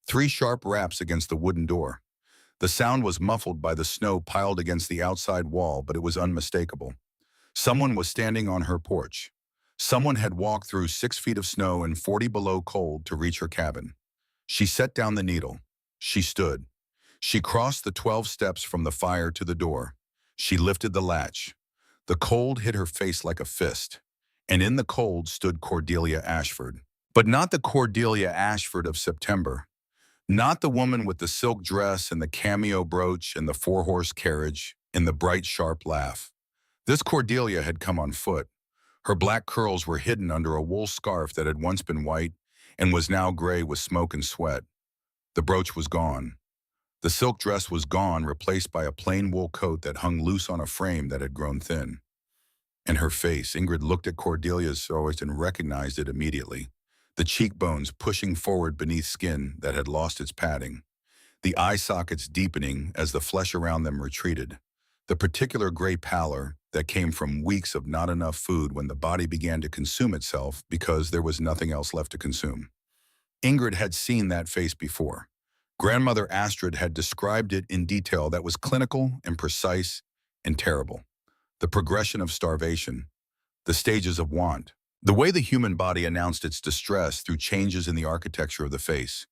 3 sharp raps against the wooden door. The sound was muffled by the snow piled against the outside wall, but it was unmistakable. Someone was standing on her porch. Someone had walked through 6 feet of snow and 40 below cold to reach her cabin. She set down the needle. She stood. She crossed the 12 steps from the fire to the door. She lifted the latch. The cold hit her face like a fist. And in the cold stood Cordelia Ashford. But not the Cordelia Ashford of September. Not the woman with the silk dress and the cameo brooch and the 4-horse carriage and the bright, sharp laugh. This Cordelia had come on foot. Her black curls were hidden under a wool scarf that had once been white and was now gray with smoke and sweat. The brooch was gone. The silk dress was gone, replaced by a plain wool coat that hung loose on a frame that had grown thin. And her face, Ingrid looked at Cordelia's face and recognized it immediately. The cheekbones pushing forward beneath skin that had lost its padding. The eye sockets deepening as the flesh around them retreated. The particular gray pallor that came from weeks of not enough food when the body began to consume itself because there was nothing else left to consume. Ingrid had seen that face before. Grandmother Astrid had described it in detail that was clinical and precise and terrible. The progression of starvation, the stages of want, the way the human body announced its distress through changes in the architecture of the face.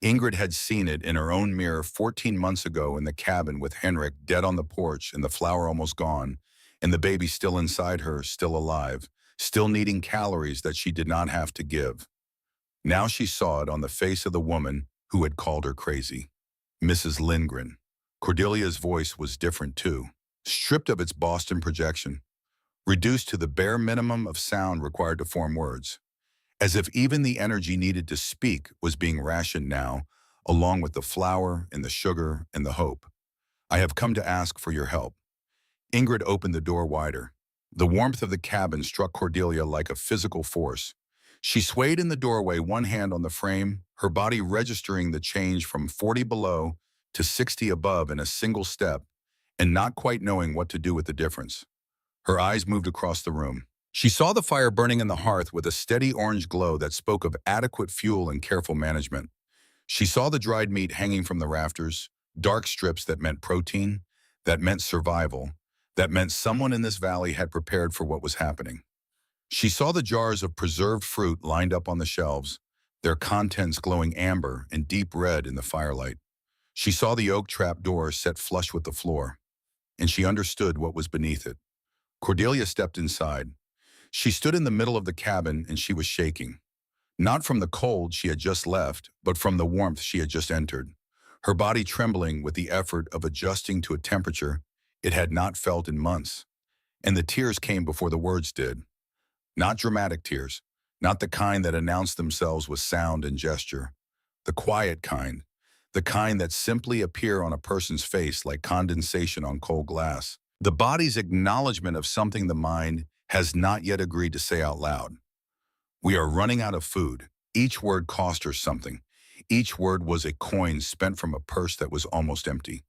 Ingrid had seen it in her own mirror 14 months ago in the cabin with Henrik dead on the porch and the flower almost gone, and the baby still inside her, still alive, still needing calories that she did not have to give. Now she saw it on the face of the woman who had called her crazy. Mrs. Lindgren. Cordelia's voice was different too, stripped of its Boston projection, reduced to the bare minimum of sound required to form words, as if even the energy needed to speak was being rationed now, along with the flour and the sugar and the hope. I have come to ask for your help. Ingrid opened the door wider. The warmth of the cabin struck Cordelia like a physical force. She swayed in the doorway, one hand on the frame, her body registering the change from 40 below to 60 above in a single step, and not quite knowing what to do with the difference. Her eyes moved across the room. She saw the fire burning in the hearth with a steady orange glow that spoke of adequate fuel and careful management. She saw the dried meat hanging from the rafters, dark strips that meant protein, that meant survival, that meant someone in this valley had prepared for what was happening. She saw the jars of preserved fruit lined up on the shelves, their contents glowing amber and deep red in the firelight. She saw the oak trap door set flush with the floor, and she understood what was beneath it. Cordelia stepped inside. She stood in the middle of the cabin and she was shaking. Not from the cold she had just left, but from the warmth she had just entered. Her body trembling with the effort of adjusting to a temperature it had not felt in months. And the tears came before the words did. Not dramatic tears, not the kind that announced themselves with sound and gesture. The quiet kind, the kind that simply appear on a person's face like condensation on cold glass. The body's acknowledgement of something the mind has not yet agreed to say out loud. We are running out of food. Each word cost her something. Each word was a coin spent from a purse that was almost empty.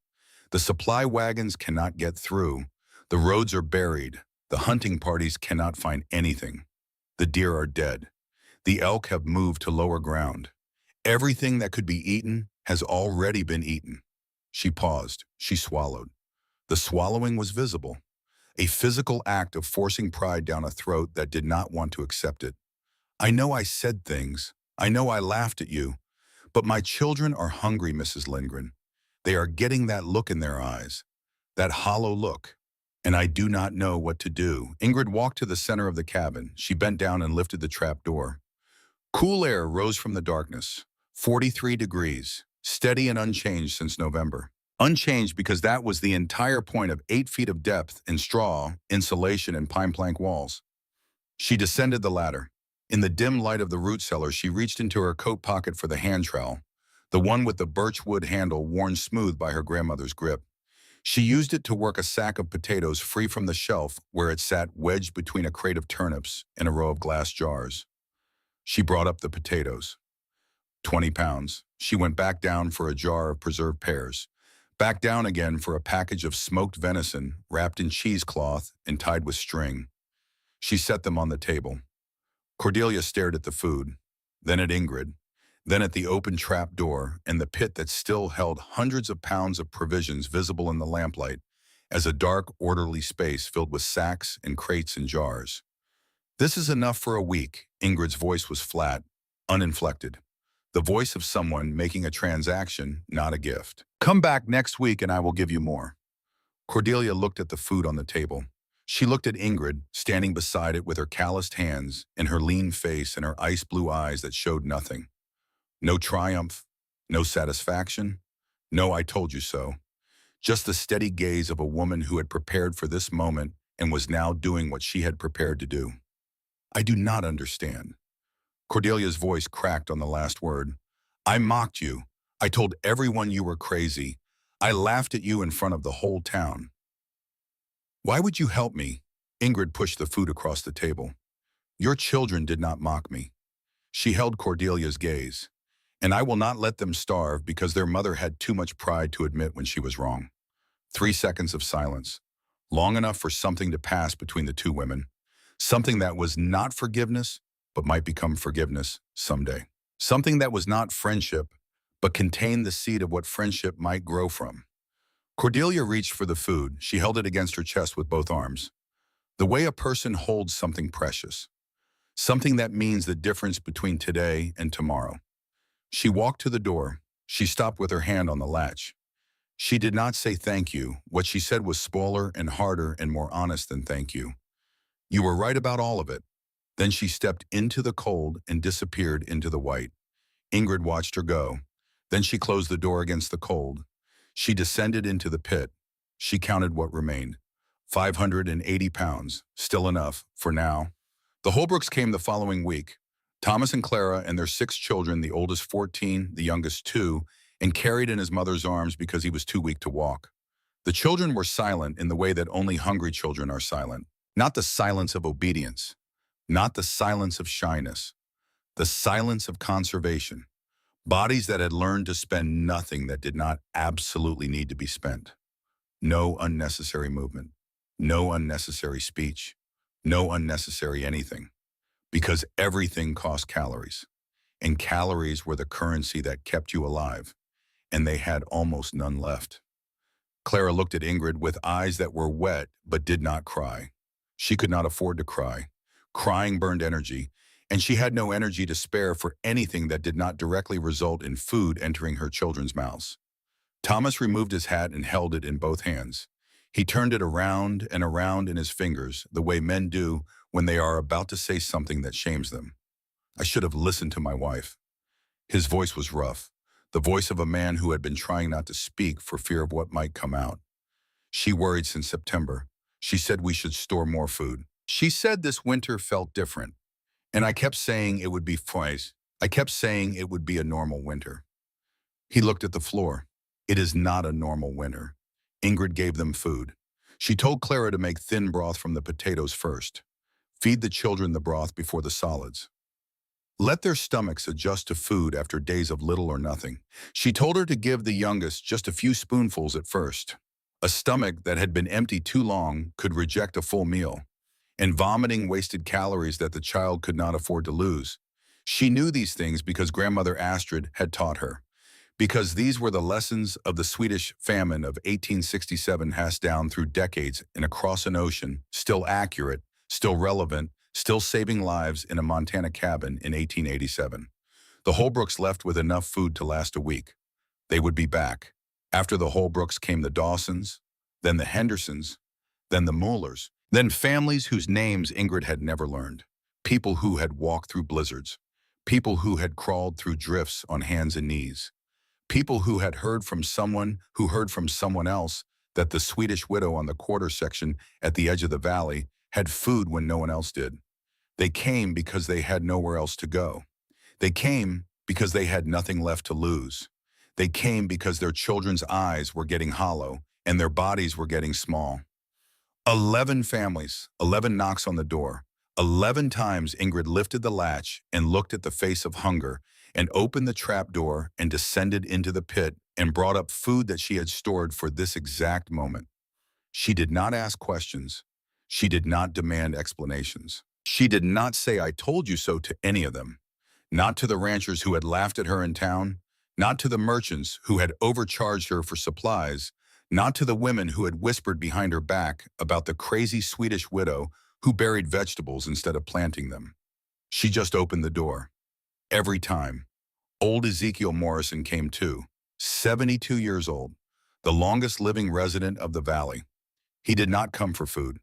The supply wagons cannot get through. The roads are buried. The hunting parties cannot find anything. The deer are dead. The elk have moved to lower ground. Everything that could be eaten has already been eaten. She paused. She swallowed. The swallowing was visible, a physical act of forcing pride down a throat that did not want to accept it. I know I said things. I know I laughed at you. But my children are hungry, Mrs. Lindgren. They are getting that look in their eyes, that hollow look. And I do not know what to do. Ingrid walked to the center of the cabin. She bent down and lifted the trap door. Cool air rose from the darkness. 43 degrees, steady and unchanged since November. Unchanged because that was the entire point of 8 feet of depth in straw, insulation, and pine plank walls. She descended the ladder. In the dim light of the root cellar, she reached into her coat pocket for the hand trowel, the one with the birch wood handle worn smooth by her grandmother's grip. She used it to work a sack of potatoes free from the shelf where it sat wedged between a crate of turnips and a row of glass jars. She brought up the potatoes. 20 pounds. She went back down for a jar of preserved pears. Back down again for a package of smoked venison wrapped in cheesecloth and tied with string. She set them on the table. Cordelia stared at the food, then at Ingrid, then at the open trap door and the pit that still held hundreds of pounds of provisions visible in the lamplight as a dark, orderly space filled with sacks and crates and jars. This is enough for a week. Ingrid's voice was flat, uninflected. The voice of someone making a transaction, not a gift. Come back next week and I will give you more. Cordelia looked at the food on the table. She looked at Ingrid, standing beside it with her calloused hands and her lean face and her ice blue eyes that showed nothing. No triumph, no satisfaction, no I told you so. Just the steady gaze of a woman who had prepared for this moment and was now doing what she had prepared to do. I do not understand. Cordelia's voice cracked on the last word. I mocked you. I told everyone you were crazy. I laughed at you in front of the whole town. Why would you help me? Ingrid pushed the food across the table. Your children did not mock me. She held Cordelia's gaze. And I will not let them starve because their mother had too much pride to admit when she was wrong. 3 seconds of silence, long enough for something to pass between the two women. Something that was not forgiveness, but might become forgiveness someday. Something that was not friendship, but contained the seed of what friendship might grow from. Cordelia reached for the food. She held it against her chest with both arms. The way a person holds something precious. Something that means the difference between today and tomorrow. She walked to the door. She stopped with her hand on the latch. She did not say thank you. What she said was smaller and harder and more honest than thank you. You were right about all of it. Then she stepped into the cold and disappeared into the white. Ingrid watched her go. Then she closed the door against the cold. She descended into the pit. She counted what remained. 580 pounds, still enough, for now. The Holbrooks came the following week. Thomas and Clara and their 6 children, the oldest 14, the youngest 2, and carried in his mother's arms because he was too weak to walk. The children were silent in the way that only hungry children are silent. Not the silence of obedience, not the silence of shyness, the silence of conservation. Bodies that had learned to spend nothing that did not absolutely need to be spent. No unnecessary movement, no unnecessary speech, no unnecessary anything. Because everything cost calories, and calories were the currency that kept you alive, and they had almost none left. Clara looked at Ingrid with eyes that were wet but did not cry. She could not afford to cry. Crying burned energy, and she had no energy to spare for anything that did not directly result in food entering her children's mouths. Thomas removed his hat and held it in both hands. He turned it around and around in his fingers, the way men do when they are about to say something that shames them. I should have listened to my wife. His voice was rough, the voice of a man who had been trying not to speak for fear of what might come out. She worried since September. She said we should store more food. She said this winter felt different. And I kept saying it would be twice. I kept saying it would be a normal winter. He looked at the floor. It is not a normal winter. Ingrid gave them food. She told Clara to make thin broth from the potatoes first. Feed the children the broth before the solids. Let their stomachs adjust to food after days of little or nothing. She told her to give the youngest just a few spoonfuls at first. A stomach that had been empty too long could reject a full meal. And vomiting wasted calories that the child could not afford to lose. She knew these things because grandmother Astrid had taught her. Because these were the lessons of the Swedish famine of 1867 passed down through decades and across an ocean, still accurate, still relevant, still saving lives in a Montana cabin in 1887. The Holbrooks left with enough food to last a week. They would be back. After the Holbrooks came the Dawsons, then the Hendersons, then the Mullers, then families whose names Ingrid had never learned. People who had walked through blizzards. People who had crawled through drifts on hands and knees. People who had heard from someone who heard from someone else that the Swedish widow on the quarter section at the edge of the valley had food when no one else did. They came because they had nowhere else to go. They came because they had nothing left to lose. They came because their children's eyes were getting hollow and their bodies were getting small. 11 families, 11 knocks on the door. 11 times Ingrid lifted the latch and looked at the face of hunger and opened the trap door and descended into the pit and brought up food that she had stored for this exact moment. She did not ask questions. She did not demand explanations. She did not say, "I told you so," to any of them. Not to the ranchers who had laughed at her in town, not to the merchants who had overcharged her for supplies, not to the women who had whispered behind her back about the crazy Swedish widow who buried vegetables instead of planting them. She just opened the door. Every time. Old Ezekiel Morrison came too, 72 years old, the longest living resident of the valley. He did not come for food.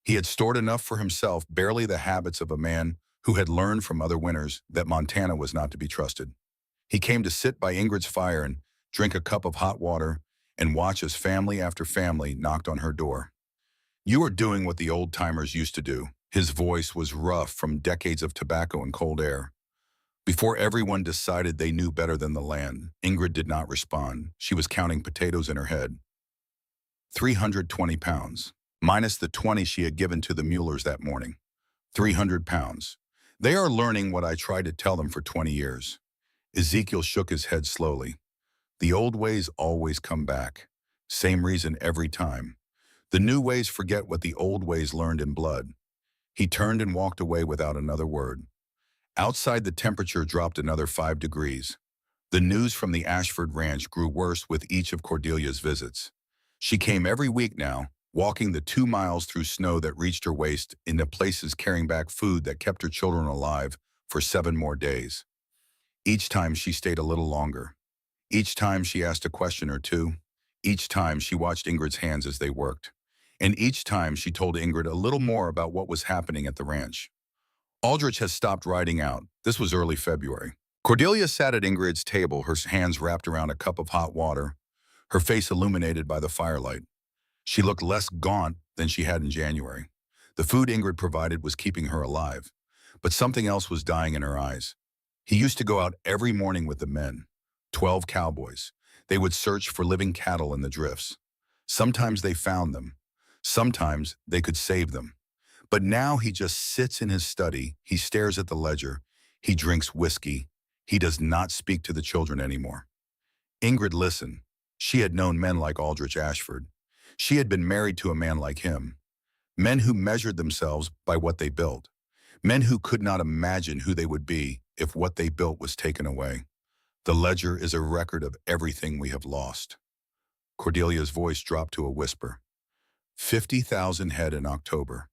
He had stored enough for himself, barely the habits of a man who had learned from other winters that Montana was not to be trusted. He came to sit by Ingrid's fire and drink a cup of hot water and watch as family after family knocked on her door. "You are doing what the old-timers used to do." His voice was rough from decades of tobacco and cold air. Before everyone decided they knew better than the land, Ingrid did not respond. She was counting potatoes in her head. 320 pounds, minus the 20 she had given to the Muellers that morning. 300 pounds. They are learning what I tried to tell them for 20 years. Ezekiel shook his head slowly. The old ways always come back. Same reason every time. The new ways forget what the old ways learned in blood. He turned and walked away without another word. Outside, the temperature dropped another 5 degrees. The news from the Ashford Ranch grew worse with each of Cordelia's visits. She came every week now, walking the 2 miles through snow that reached her waist into places carrying back food that kept her children alive for 7 more days. Each time she stayed a little longer. Each time she asked a question or two. Each time she watched Ingrid's hands as they worked. And each time she told Ingrid a little more about what was happening at the ranch. Aldrich has stopped riding out. This was early February. Cordelia sat at Ingrid's table, her hands wrapped around a cup of hot water, her face illuminated by the firelight. She looked less gaunt than she had in January. The food Ingrid provided was keeping her alive, but something else was dying in her eyes. He used to go out every morning with the men, 12 cowboys. They would search for living cattle in the drifts. Sometimes they found them. Sometimes they could save them. But now he just sits in his study, he stares at the ledger, he drinks whiskey, he does not speak to the children anymore. Ingrid listened. She had known men like Aldrich Ashford. She had been married to a man like him. Men who measured themselves by what they built. Men who could not imagine who they would be if what they built was taken away. The ledger is a record of everything we have lost. Cordelia's voice dropped to a whisper. 50,000 head in October.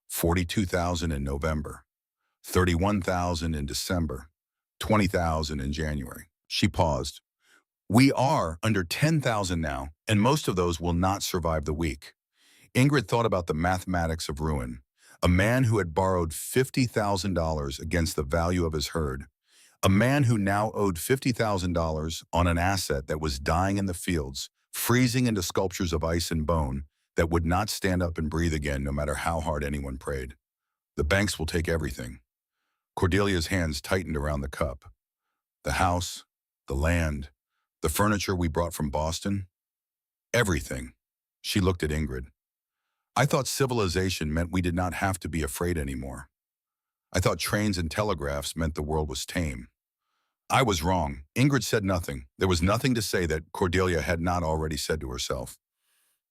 42,000 in November. 31,000 in December. 20,000 in January. She paused. We are under 10,000 now, and most of those will not survive the week. Ingrid thought about the mathematics of ruin. A man who had borrowed $50,000 against the value of his herd. A man who now owed $50,000 on an asset that was dying in the fields, freezing into sculptures of ice and bone that would not stand up and breathe again no matter how hard anyone prayed. The banks will take everything. Cordelia's hands tightened around the cup. The house, the land, the furniture we brought from Boston, everything. She looked at Ingrid. I thought civilization meant we did not have to be afraid anymore. I thought trains and telegraphs meant the world was tame. I was wrong. Ingrid said nothing. There was nothing to say that Cordelia had not already said to herself.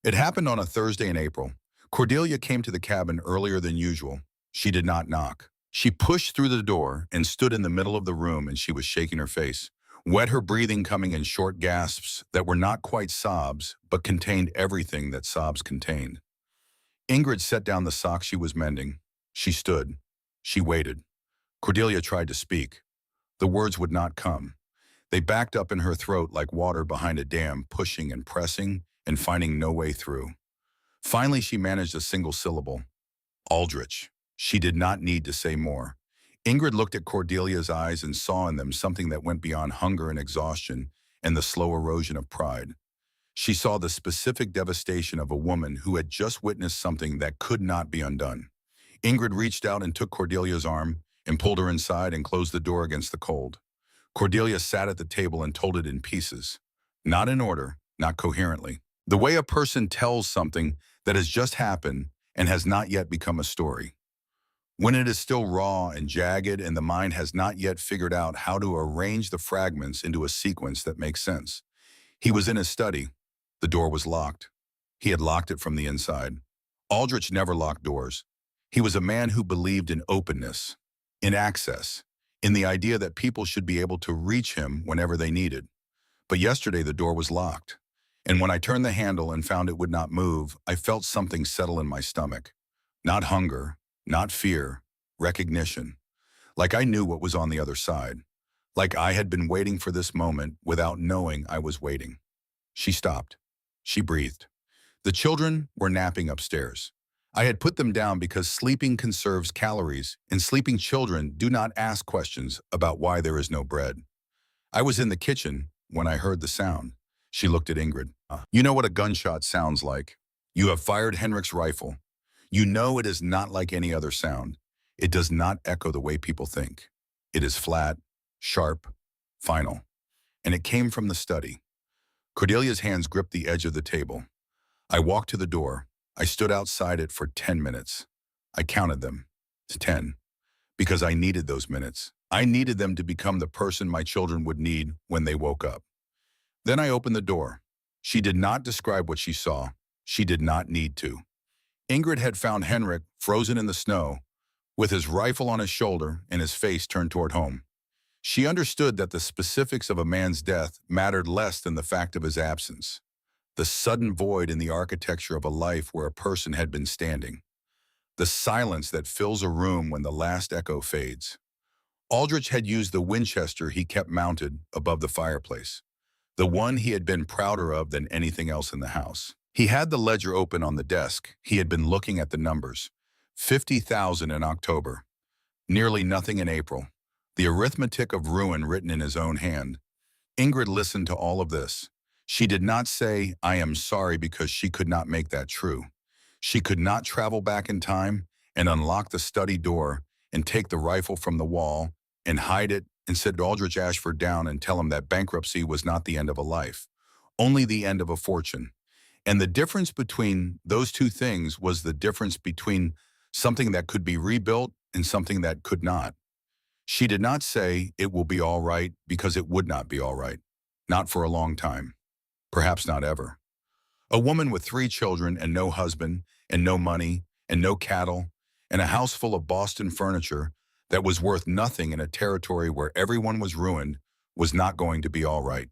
It happened on a Thursday in April. Cordelia came to the cabin earlier than usual. She did not knock. She pushed through the door and stood in the middle of the room, and she was shaking her face. Wet, her breathing coming in short gasps that were not quite sobs, but contained everything that sobs contained. Ingrid set down the sock she was mending. She stood. She waited. Cordelia tried to speak. The words would not come. They backed up in her throat like water behind a dam, pushing and pressing and finding no way through. Finally, she managed a single syllable. Aldrich. She did not need to say more. Ingrid looked at Cordelia's eyes and saw in them something that went beyond hunger and exhaustion and the slow erosion of pride. She saw the specific devastation of a woman who had just witnessed something that could not be undone. Ingrid reached out and took Cordelia's arm and pulled her inside and closed the door against the cold. Cordelia sat at the table and told it in pieces. Not in order, not coherently. The way a person tells something that has just happened and has not yet become a story. When it is still raw and jagged and the mind has not yet figured out how to arrange the fragments into a sequence that makes sense. He was in his study. The door was locked. He had locked it from the inside. Aldrich never locked doors. He was a man who believed in openness, in access, in the idea that people should be able to reach him whenever they needed. But yesterday the door was locked. And when I turned the handle and found it would not move, I felt something settle in my stomach. Not hunger, not fear, recognition. Like I knew what was on the other side. Like I had been waiting for this moment without knowing I was waiting. She stopped. She breathed. The children were napping upstairs. I had put them down because sleeping conserves calories, and sleeping children do not ask questions about why there is no bread. I was in the kitchen when I heard the sound. She looked at Ingrid. You know what a gunshot sounds like. You have fired Henrik's rifle. You know it is not like any other sound. It does not echo the way people think. It is flat, sharp, final. And it came from the study. Cordelia's hands gripped the edge of the table. I walked to the door. I stood outside it for 10 minutes. I counted them to 10 because I needed those minutes. I needed them to become the person my children would need when they woke up. Then I opened the door. She did not describe what she saw. She did not need to. Ingrid had found Henrik frozen in the snow, with his rifle on his shoulder and his face turned toward home. She understood that the specifics of a man's death mattered less than the fact of his absence. The sudden void in the architecture of a life where a person had been standing. The silence that fills a room when the last echo fades. Aldrich had used the Winchester he kept mounted above the fireplace, the one he had been prouder of than anything else in the house. He had the ledger open on the desk. He had been looking at the numbers. 50,000 in October. Nearly nothing in April. The arithmetic of ruin written in his own hand. Ingrid listened to all of this. She did not say, "I am sorry," because she could not make that true. She could not travel back in time and unlock the study door and take the rifle from the wall and hide it and sit Aldrich Ashford down and tell him that bankruptcy was not the end of a life, only the end of a fortune. And the difference between those two things was the difference between something that could be rebuilt and something that could not. She did not say it will be all right because it would not be all right. Not for a long time. Perhaps not ever. A woman with 3 children and no husband and no money and no cattle and a house full of Boston furniture that was worth nothing in a territory where everyone was ruined was not going to be all right.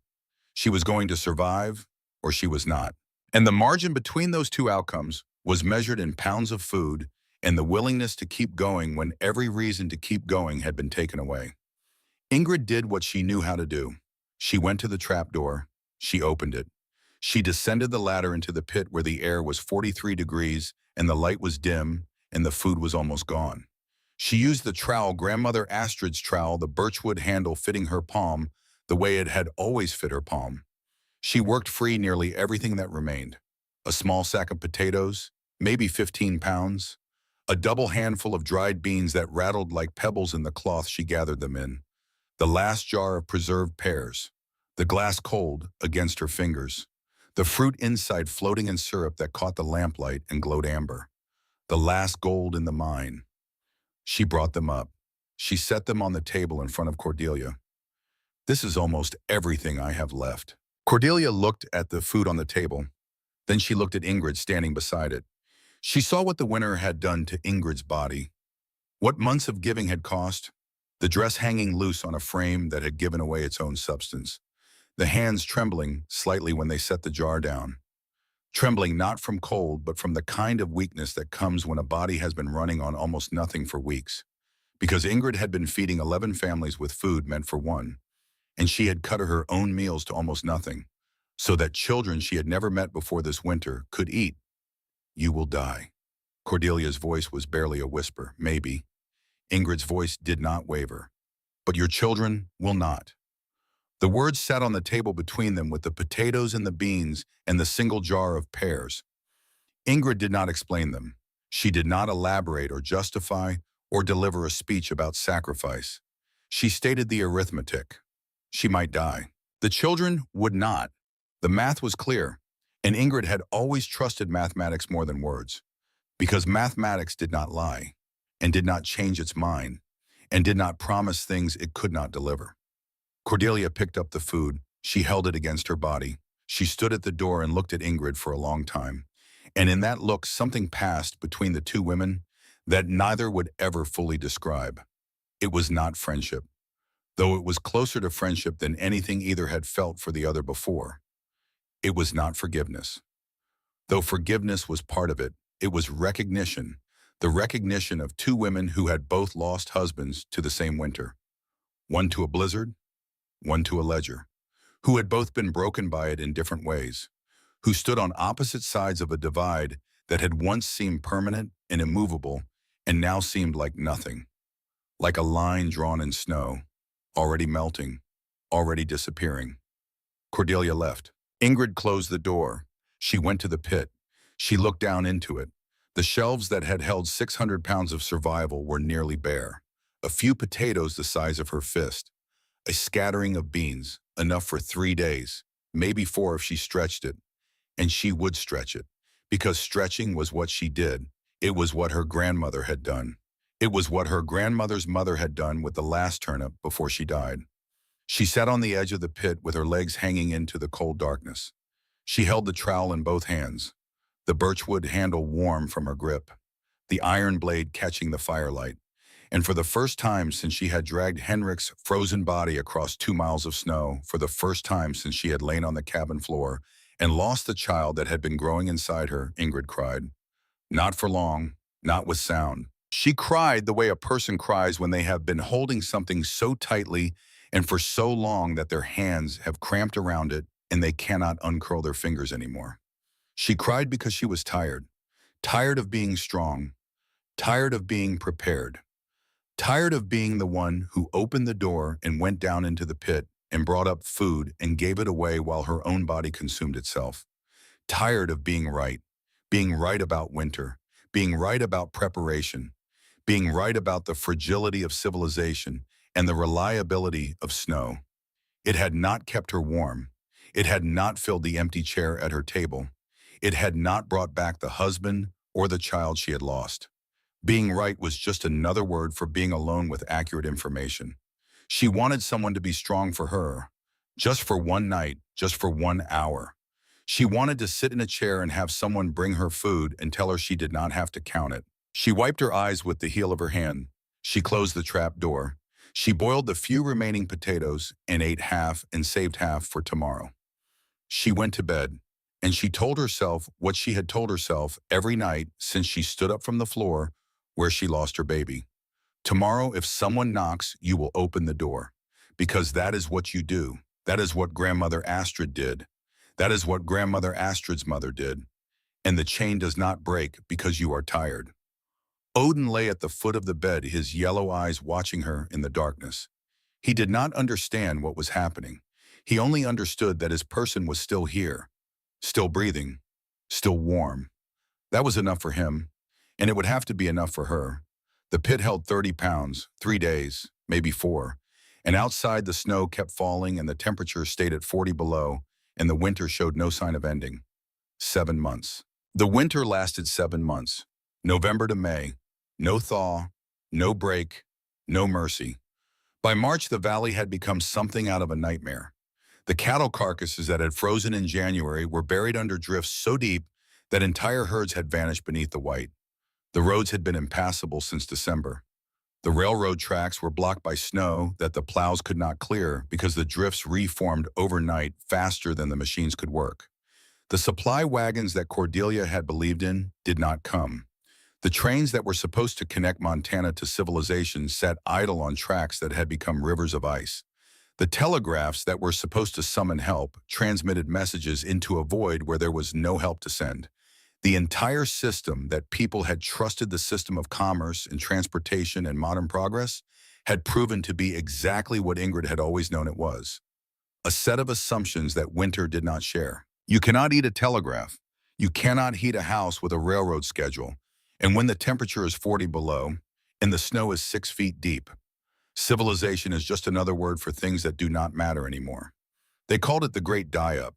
She was going to survive or she was not. And the margin between those two outcomes was measured in pounds of food and the willingness to keep going when every reason to keep going had been taken away. Ingrid did what she knew how to do. She went to the trapdoor. She opened it. She descended the ladder into the pit where the air was 43 degrees and the light was dim and the food was almost gone. She used the trowel, Grandmother Astrid's trowel, the birchwood handle fitting her palm the way it had always fit her palm. She worked free nearly everything that remained. A small sack of potatoes, maybe 15 pounds, a double handful of dried beans that rattled like pebbles in the cloth she gathered them in, the last jar of preserved pears, the glass cold against her fingers, the fruit inside floating in syrup that caught the lamplight and glowed amber, the last gold in the mine. She brought them up. She set them on the table in front of Cordelia. "This is almost everything I have left." Cordelia looked at the food on the table. Then she looked at Ingrid standing beside it. She saw what the winter had done to Ingrid's body, what months of giving had cost, the dress hanging loose on a frame that had given away its own substance, the hands trembling slightly when they set the jar down, trembling not from cold but from the kind of weakness that comes when a body has been running on almost nothing for weeks, because Ingrid had been feeding 11 families with food meant for one, and she had cut her own meals to almost nothing, so that children she had never met before this winter could eat. "You will die." Cordelia's voice was barely a whisper, maybe. Ingrid's voice did not waver. "But your children will not." The words sat on the table between them with the potatoes and the beans and the single jar of pears. Ingrid did not explain them. She did not elaborate or justify or deliver a speech about sacrifice. She stated the arithmetic. She might die. The children would not. The math was clear, and Ingrid had always trusted mathematics more than words, because mathematics did not lie, and did not change its mind, and did not promise things it could not deliver. Cordelia picked up the food. She held it against her body. She stood at the door and looked at Ingrid for a long time, and in that look something passed between the two women that neither would ever fully describe. It was not friendship, though it was closer to friendship than anything either had felt for the other before. It was not forgiveness. Though forgiveness was part of it, it was recognition, the recognition of two women who had both lost husbands to the same winter, one to a blizzard, one to a ledger, who had both been broken by it in different ways, who stood on opposite sides of a divide that had once seemed permanent and immovable and now seemed like nothing, like a line drawn in snow, already melting, already disappearing. Cordelia left. Ingrid closed the door. She went to the pit. She looked down into it. The shelves that had held 600 pounds of survival were nearly bare. A few potatoes the size of her fist. A scattering of beans, enough for 3 days, maybe 4 if she stretched it. And she would stretch it, because stretching was what she did. It was what her grandmother had done. It was what her grandmother's mother had done with the last turnip before she died. She sat on the edge of the pit with her legs hanging into the cold darkness. She held the trowel in both hands, the birchwood handle warm from her grip, the iron blade catching the firelight. And for the first time since she had dragged Henrik's frozen body across 2 miles of snow, for the first time since she had lain on the cabin floor and lost the child that had been growing inside her, Ingrid cried. Not for long, not with sound. She cried the way a person cries when they have been holding something so tightly and for so long that their hands have cramped around it and they cannot uncurl their fingers anymore. She cried because she was tired, tired of being strong, tired of being prepared, tired of being the one who opened the door and went down into the pit and brought up food and gave it away while her own body consumed itself. Tired of being right about winter, being right about preparation, being right about the fragility of civilization and the reliability of snow. It had not kept her warm. It had not filled the empty chair at her table. It had not brought back the husband or the child she had lost. Being right was just another word for being alone with accurate information. She wanted someone to be strong for her, just for one night, just for 1 hour. She wanted to sit in a chair and have someone bring her food and tell her she did not have to count it. She wiped her eyes with the heel of her hand. She closed the trap door. She boiled the few remaining potatoes and ate half and saved half for tomorrow. She went to bed, and she told herself what she had told herself every night since she stood up from the floor where she lost her baby. Tomorrow, if someone knocks, you will open the door, because that is what you do. That is what Grandmother Astrid did. That is what Grandmother Astrid's mother did. And the chain does not break because you are tired. Odin lay at the foot of the bed, his yellow eyes watching her in the darkness. He did not understand what was happening. He only understood that his person was still here, still breathing, still warm. That was enough for him, and it would have to be enough for her. The pit held 30 pounds, 3 days, maybe 4, and outside the snow kept falling and the temperature stayed at 40 below, and the winter showed no sign of ending. 7 months. The winter lasted 7 months, November to May. No thaw, no break, no mercy. By March, the valley had become something out of a nightmare. The cattle carcasses that had frozen in January were buried under drifts so deep that entire herds had vanished beneath the white. The roads had been impassable since December. The railroad tracks were blocked by snow that the plows could not clear because the drifts reformed overnight faster than the machines could work. The supply wagons that Cordelia had believed in did not come. The trains that were supposed to connect Montana to civilization sat idle on tracks that had become rivers of ice. The telegraphs that were supposed to summon help transmitted messages into a void where there was no help to send. The entire system that people had trusted, the system of commerce and transportation and modern progress, had proven to be exactly what Ingrid had always known it was: a set of assumptions that winter did not share. You cannot eat a telegraph. You cannot heat a house with a railroad schedule. And when the temperature is 40 below and the snow is 6 feet deep, civilization is just another word for things that do not matter anymore. They called it the Great Die-Up,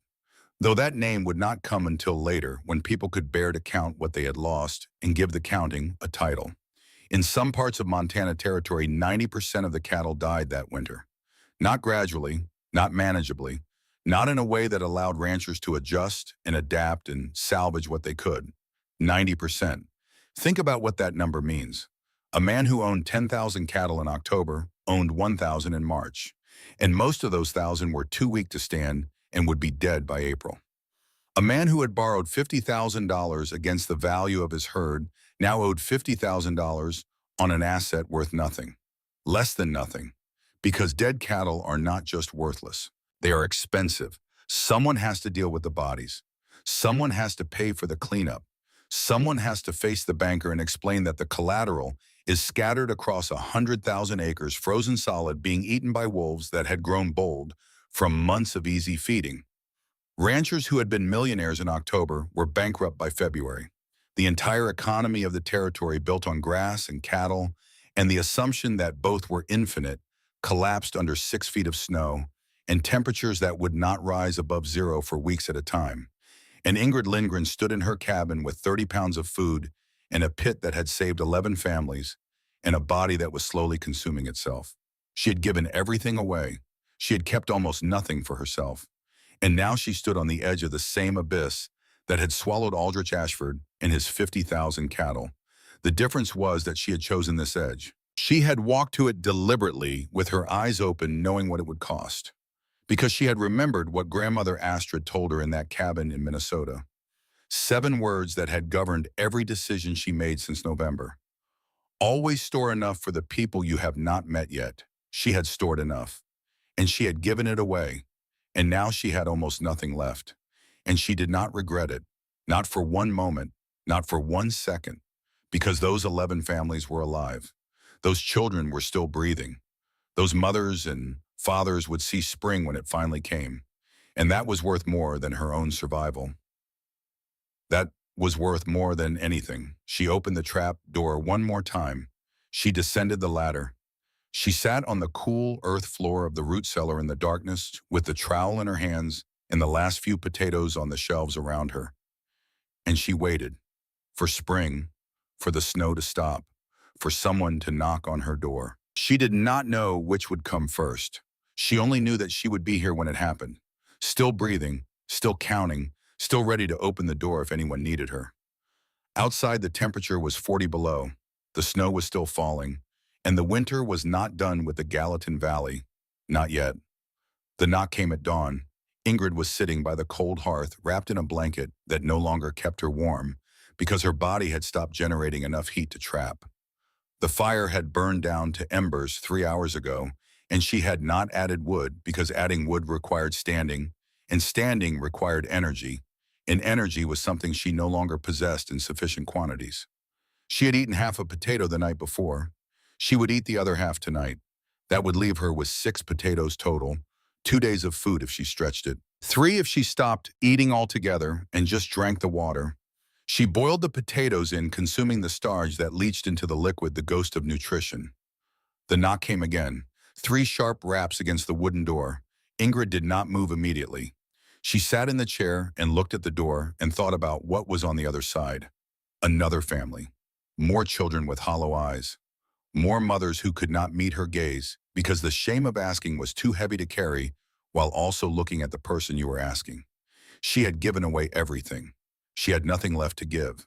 though that name would not come until later when people could bear to count what they had lost and give the counting a title. In some parts of Montana Territory, 90% of the cattle died that winter. Not gradually, not manageably, not in a way that allowed ranchers to adjust and adapt and salvage what they could. 90%. Think about what that number means. A man who owned 10,000 cattle in October owned 1,000 in March, and most of those 1,000 were too weak to stand and would be dead by April. A man who had borrowed $50,000 against the value of his herd now owed $50,000 on an asset worth nothing, less than nothing, because dead cattle are not just worthless. They are expensive. Someone has to deal with the bodies. Someone has to pay for the cleanup. Someone has to face the banker and explain that the collateral is scattered across 100,000 acres frozen solid, being eaten by wolves that had grown bold from months of easy feeding. Ranchers who had been millionaires in October were bankrupt by February. The entire economy of the territory, built on grass and cattle and the assumption that both were infinite, collapsed under 6 feet of snow and temperatures that would not rise above zero for weeks at a time. And Ingrid Lindgren stood in her cabin with 30 pounds of food and a pit that had saved 11 families and a body that was slowly consuming itself. She had given everything away. She had kept almost nothing for herself. And now she stood on the edge of the same abyss that had swallowed Aldrich Ashford and his 50,000 cattle. The difference was that she had chosen this edge. She had walked to it deliberately with her eyes open, knowing what it would cost, because she had remembered what Grandmother Astrid told her in that cabin in Minnesota. 7 words that had governed every decision she made since November. Always store enough for the people you have not met yet. She had stored enough, and she had given it away, and now she had almost nothing left. And she did not regret it, not for one moment, not for 1 second, because those 11 families were alive. Those children were still breathing. Those mothers and fathers would see spring when it finally came, and that was worth more than her own survival. That was worth more than anything. She opened the trap door one more time. She descended the ladder. She sat on the cool earth floor of the root cellar in the darkness with the trowel in her hands and the last few potatoes on the shelves around her. And she waited for spring, for the snow to stop, for someone to knock on her door. She did not know which would come first. She only knew that she would be here when it happened, still breathing, still counting, still ready to open the door if anyone needed her. Outside, the temperature was 40 below. The snow was still falling, and the winter was not done with the Gallatin Valley. Not yet. The knock came at dawn. Ingrid was sitting by the cold hearth, wrapped in a blanket that no longer kept her warm because her body had stopped generating enough heat to trap. The fire had burned down to embers 3 hours ago, and she had not added wood because adding wood required standing, and standing required energy, and energy was something she no longer possessed in sufficient quantities. She had eaten half a potato the night before. She would eat the other half tonight. That would leave her with 6 potatoes total, 2 days of food if she stretched it. 3 if she stopped eating altogether and just drank the water. She boiled the potatoes in, consuming the starch that leached into the liquid, the ghost of nutrition. The knock came again. 3 sharp raps against the wooden door. Ingrid did not move immediately. She sat in the chair and looked at the door and thought about what was on the other side. Another family. More children with hollow eyes. More mothers who could not meet her gaze because the shame of asking was too heavy to carry while also looking at the person you were asking. She had given away everything. She had nothing left to give.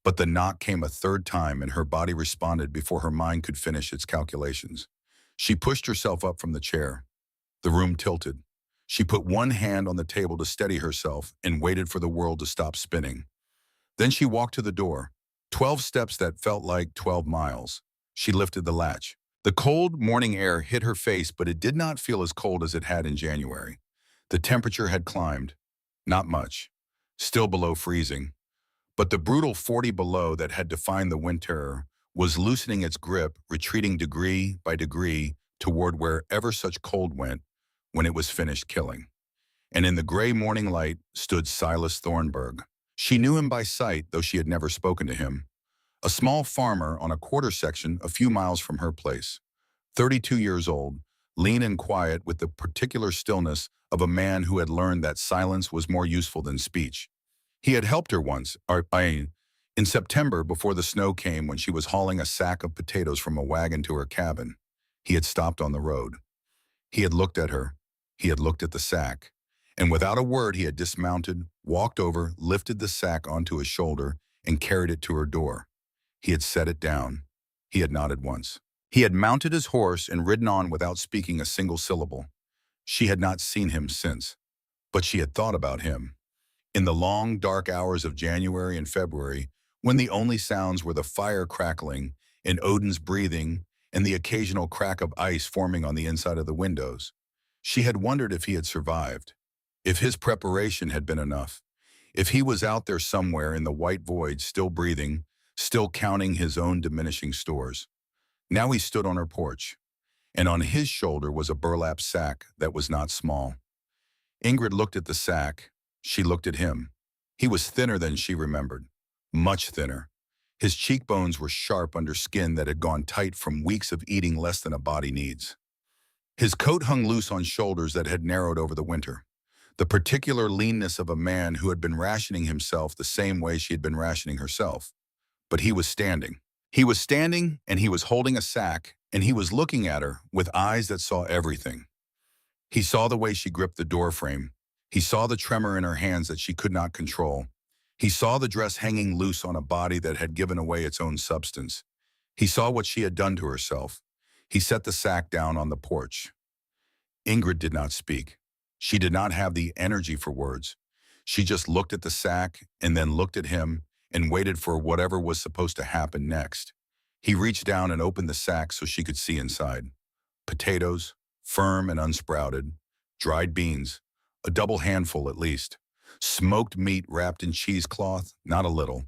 But the knock came a third time and her body responded before her mind could finish its calculations. She pushed herself up from the chair. The room tilted. She put one hand on the table to steady herself and waited for the world to stop spinning. Then she walked to the door. 12 steps that felt like 12 miles. She lifted the latch. The cold morning air hit her face, but it did not feel as cold as it had in January. The temperature had climbed. Not much. Still below freezing. But the brutal 40 below that had defined the winter was loosening its grip, retreating degree by degree toward wherever such cold went when it was finished killing. And in the gray morning light stood Silas Thornburg. She knew him by sight, though she had never spoken to him. A small farmer on a quarter section a few miles from her place. 32 years old, lean and quiet with the particular stillness of a man who had learned that silence was more useful than speech. He had helped her once, in September before the snow came when she was hauling a sack of potatoes from a wagon to her cabin. He had stopped on the road. He had looked at her. He had looked at the sack. And without a word he had dismounted, walked over, lifted the sack onto his shoulder, and carried it to her door. He had set it down. He had nodded once. He had mounted his horse and ridden on without speaking a single syllable. She had not seen him since, but she had thought about him. In the long, dark hours of January and February, when the only sounds were the fire crackling and Odin's breathing and the occasional crack of ice forming on the inside of the windows, she had wondered if he had survived, if his preparation had been enough, if he was out there somewhere in the white void still breathing, still counting his own diminishing stores. Now he stood on her porch, and on his shoulder was a burlap sack that was not small. Ingrid looked at the sack. She looked at him. He was thinner than she remembered, much thinner. His cheekbones were sharp under skin that had gone tight from weeks of eating less than a body needs. His coat hung loose on shoulders that had narrowed over the winter. The particular leanness of a man who had been rationing himself the same way she had been rationing herself. But he was standing. He was standing, and he was holding a sack, and he was looking at her with eyes that saw everything. He saw the way she gripped the doorframe. He saw the tremor in her hands that she could not control. He saw the dress hanging loose on a body that had given away its own substance. He saw what she had done to herself. He set the sack down on the porch. Ingrid did not speak. She did not have the energy for words. She just looked at the sack and then looked at him and waited for whatever was supposed to happen next. He reached down and opened the sack so she could see inside. Potatoes, firm and unsprouted, dried beans, a double handful at least, smoked meat wrapped in cheesecloth, not a little.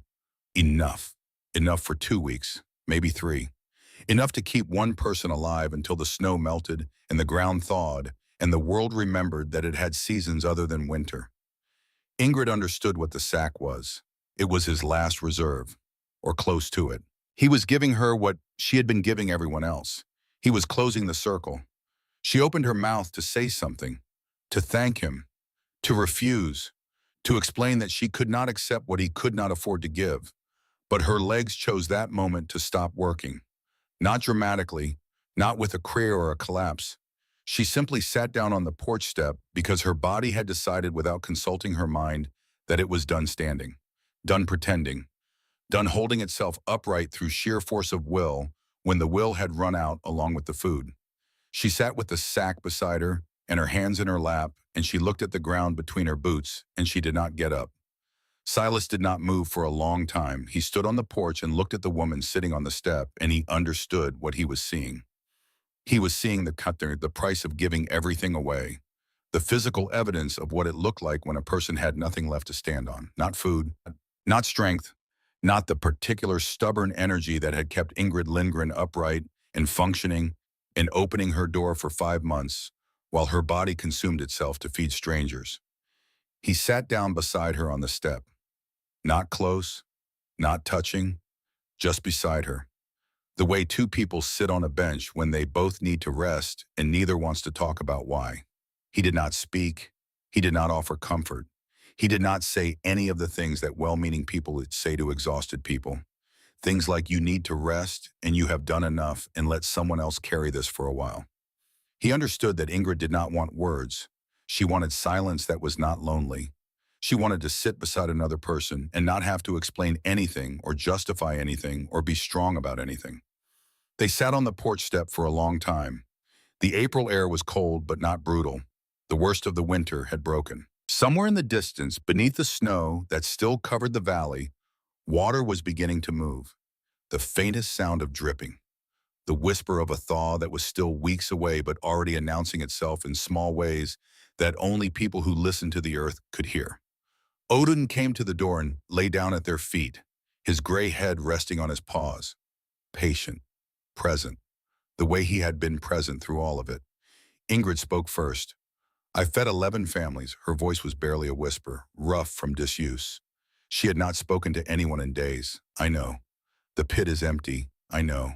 Enough. Enough for 2 weeks, maybe 3. Enough to keep one person alive until the snow melted and the ground thawed and the world remembered that it had seasons other than winter. Ingrid understood what the sack was. It was his last reserve, or close to it. He was giving her what she had been giving everyone else. He was closing the circle. She opened her mouth to say something, to thank him, to refuse, to explain that she could not accept what he could not afford to give. But her legs chose that moment to stop working. Not dramatically, not with a cry or a collapse. She simply sat down on the porch step because her body had decided without consulting her mind that it was done standing, done pretending, done holding itself upright through sheer force of will when the will had run out along with the food. She sat with the sack beside her and her hands in her lap, and she looked at the ground between her boots, and she did not get up. Silas did not move for a long time. He stood on the porch and looked at the woman sitting on the step, and he understood what he was seeing. He was seeing the price of giving everything away, the physical evidence of what it looked like when a person had nothing left to stand on. Not food, not strength, not the particular stubborn energy that had kept Ingrid Lindgren upright and functioning and opening her door for 5 months while her body consumed itself to feed strangers. He sat down beside her on the step, not close, not touching, just beside her. The way two people sit on a bench when they both need to rest and neither wants to talk about why. He did not speak. He did not offer comfort. He did not say any of the things that well-meaning people say to exhausted people. Things like you need to rest and you have done enough and let someone else carry this for a while. He understood that Ingrid did not want words. She wanted silence that was not lonely. She wanted to sit beside another person and not have to explain anything or justify anything or be strong about anything. They sat on the porch step for a long time. The April air was cold but not brutal. The worst of the winter had broken. Somewhere in the distance, beneath the snow that still covered the valley, water was beginning to move. The faintest sound of dripping. The whisper of a thaw that was still weeks away but already announcing itself in small ways that only people who listened to the earth could hear. Odin came to the door and lay down at their feet, his gray head resting on his paws. Patient, present, the way he had been present through all of it. Ingrid spoke first. I fed 11 families. Her voice was barely a whisper, rough from disuse. She had not spoken to anyone in days. I know. The pit is empty. I know.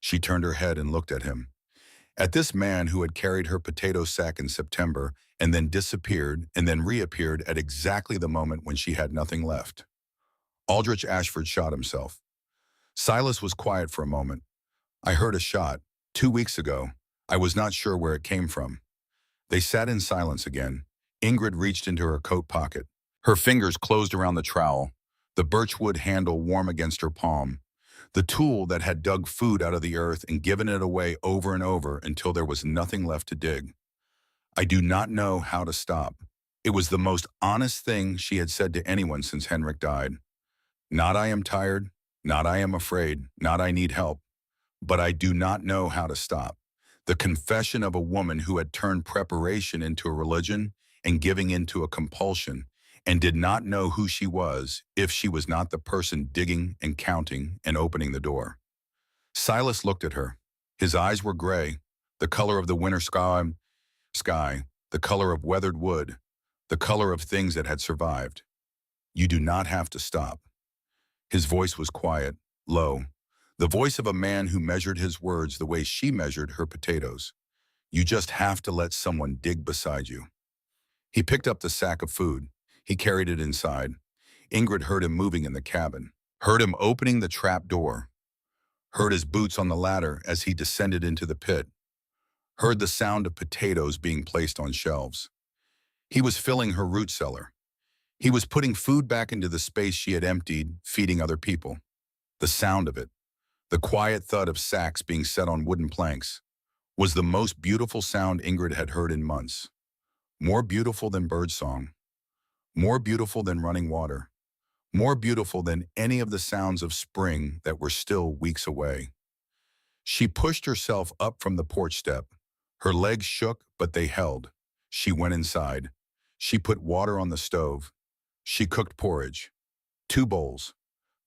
She turned her head and looked at him. At this man who had carried her potato sack in September and then disappeared and then reappeared at exactly the moment when she had nothing left. Aldrich Ashford shot himself. Silas was quiet for a moment. I heard a shot 2 weeks ago. I was not sure where it came from. They sat in silence again. Ingrid reached into her coat pocket. Her fingers closed around the trowel, the birchwood handle warm against her palm, the tool that had dug food out of the earth and given it away over and over until there was nothing left to dig. I do not know how to stop. It was the most honest thing she had said to anyone since Henrik died. Not I am tired, not I am afraid, not I need help, but I do not know how to stop. The confession of a woman who had turned preparation into a religion and giving into a compulsion and did not know who she was if she was not the person digging and counting and opening the door. Silas looked at her. His eyes were gray, the color of the winter sky, the color of weathered wood, the color of things that had survived. You do not have to stop. His voice was quiet, low, the voice of a man who measured his words the way she measured her potatoes. You just have to let someone dig beside you. He picked up the sack of food. He carried it inside. Ingrid heard him moving in the cabin, heard him opening the trap door, heard his boots on the ladder as he descended into the pit, heard the sound of potatoes being placed on shelves. He was filling her root cellar. He was putting food back into the space she had emptied, feeding other people. The sound of it, the quiet thud of sacks being set on wooden planks, was the most beautiful sound Ingrid had heard in months. More beautiful than birdsong. More beautiful than running water. More beautiful than any of the sounds of spring that were still weeks away. She pushed herself up from the porch step. Her legs shook, but they held. She went inside. She put water on the stove. She cooked porridge. 2 bowls.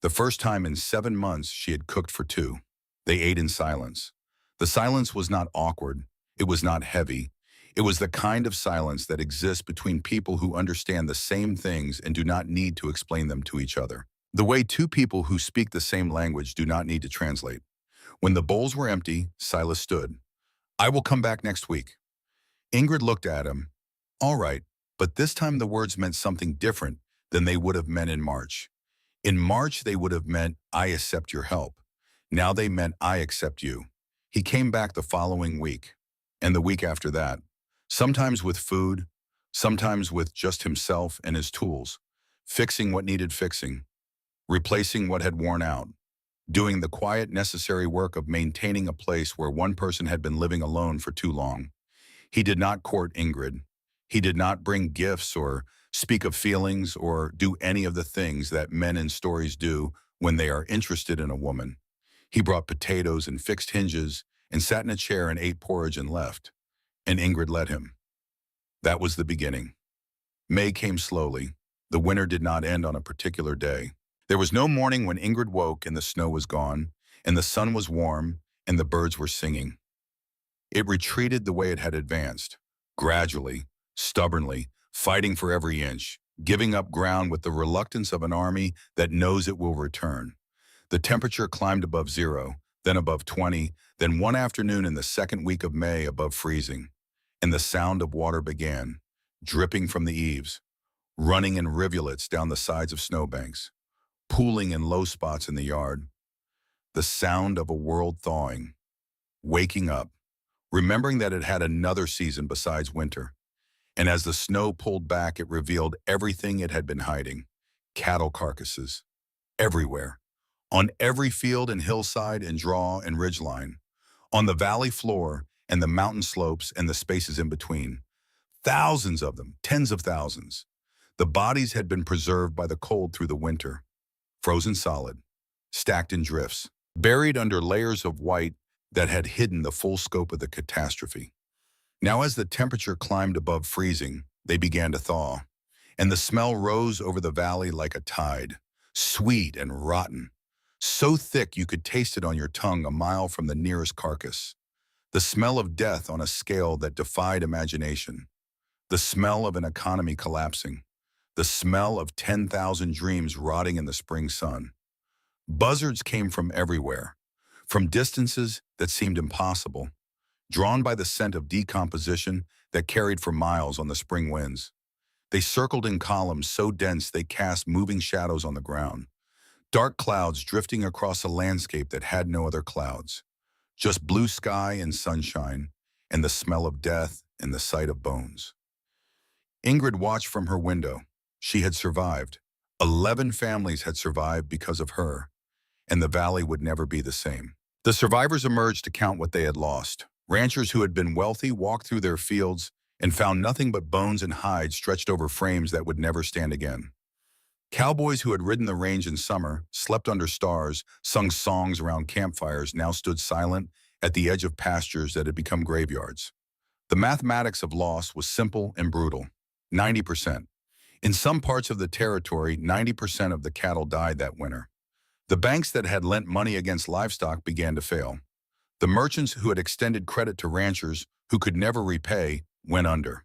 The first time in 7 months she had cooked for two. They ate in silence. The silence was not awkward. It was not heavy. It was the kind of silence that exists between people who understand the same things and do not need to explain them to each other. The way two people who speak the same language do not need to translate. When the bowls were empty, Silas stood. "I will come back next week." Ingrid looked at him. All right, but this time the words meant something different than they would have meant in March. In March, they would have meant, "I accept your help." Now they meant, "I accept you." He came back the following week, and the week after that, sometimes with food, sometimes with just himself and his tools, fixing what needed fixing, replacing what had worn out, doing the quiet, necessary work of maintaining a place where one person had been living alone for too long. He did not court Ingrid. He did not bring gifts or speak of feelings or do any of the things that men in stories do when they are interested in a woman. He brought potatoes and fixed hinges and sat in a chair and ate porridge and left. And Ingrid let him. That was the beginning. May came slowly. The winter did not end on a particular day. There was no morning when Ingrid woke and the snow was gone, and the sun was warm, and the birds were singing. It retreated the way it had advanced, gradually, stubbornly, fighting for every inch, giving up ground with the reluctance of an army that knows it will return. The temperature climbed above 0, then above 20, then one afternoon in the second week of May above freezing. And the sound of water began, dripping from the eaves, running in rivulets down the sides of snowbanks, pooling in low spots in the yard. The sound of a world thawing, waking up, remembering that it had another season besides winter. And as the snow pulled back, it revealed everything it had been hiding. Cattle carcasses, everywhere. On every field and hillside and draw and ridgeline. On the valley floor and the mountain slopes and the spaces in between. Thousands of them, tens of thousands. The bodies had been preserved by the cold through the winter. Frozen solid, stacked in drifts, buried under layers of white that had hidden the full scope of the catastrophe. Now as the temperature climbed above freezing, they began to thaw, and the smell rose over the valley like a tide, sweet and rotten, so thick you could taste it on your tongue a mile from the nearest carcass. The smell of death on a scale that defied imagination. The smell of an economy collapsing. The smell of 10,000 dreams rotting in the spring sun. Buzzards came from everywhere, from distances that seemed impossible, drawn by the scent of decomposition that carried for miles on the spring winds. They circled in columns so dense they cast moving shadows on the ground, dark clouds drifting across a landscape that had no other clouds, just blue sky and sunshine, and the smell of death and the sight of bones. Ingrid watched from her window. She had survived. 11 families had survived because of her, and the valley would never be the same. The survivors emerged to count what they had lost. Ranchers who had been wealthy walked through their fields and found nothing but bones and hides stretched over frames that would never stand again. Cowboys who had ridden the range in summer, slept under stars, sung songs around campfires, now stood silent at the edge of pastures that had become graveyards. The mathematics of loss was simple and brutal. 90%. In some parts of the territory, 90% of the cattle died that winter. The banks that had lent money against livestock began to fail. The merchants who had extended credit to ranchers who could never repay went under.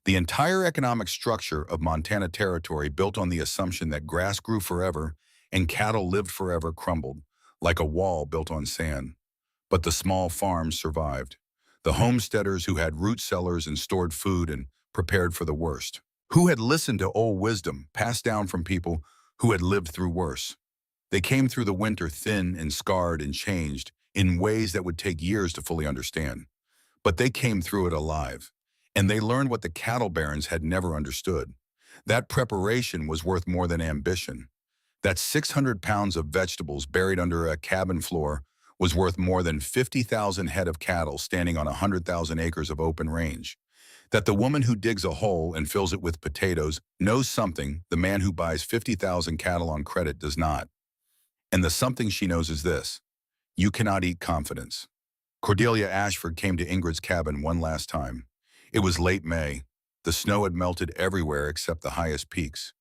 The entire economic structure of Montana Territory, built on the assumption that grass grew forever and cattle lived forever, crumbled, like a wall built on sand. But the small farms survived. The homesteaders who had root cellars and stored food and prepared for the worst. Who had listened to old wisdom passed down from people who had lived through worse. They came through the winter thin and scarred and changed in ways that would take years to fully understand. But they came through it alive. And they learned what the cattle barons had never understood. That preparation was worth more than ambition. That 600 pounds of vegetables buried under a cabin floor was worth more than 50,000 head of cattle standing on 100,000 acres of open range. That the woman who digs a hole and fills it with potatoes knows something the man who buys 50,000 cattle on credit does not. And the something she knows is this: you cannot eat confidence. Cordelia Ashford came to Ingrid's cabin one last time. It was late May. The snow had melted everywhere except the highest peaks.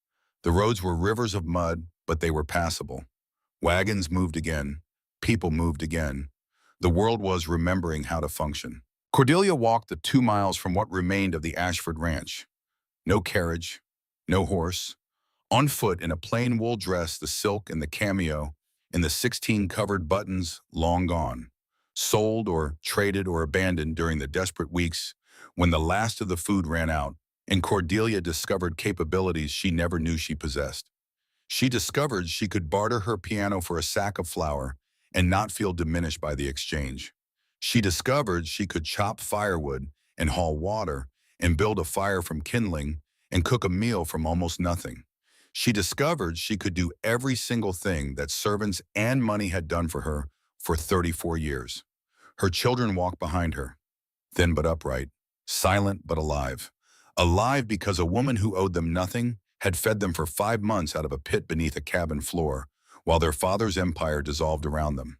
The roads were rivers of mud, but they were passable. Wagons moved again. People moved again. The world was remembering how to function. Cordelia walked the 2 miles from what remained of the Ashford Ranch. No carriage, no horse. On foot in a plain wool dress, the silk and the cameo, and the 16 covered buttons long gone. Sold or traded or abandoned during the desperate weeks when the last of the food ran out, and Cordelia discovered capabilities she never knew she possessed. She discovered she could barter her piano for a sack of flour and not feel diminished by the exchange. She discovered she could chop firewood and haul water and build a fire from kindling and cook a meal from almost nothing. She discovered she could do every single thing that servants and money had done for her for 34 years. Her children walked behind her, thin but upright, silent but alive. Alive because a woman who owed them nothing had fed them for 5 months out of a pit beneath a cabin floor, while their father's empire dissolved around them.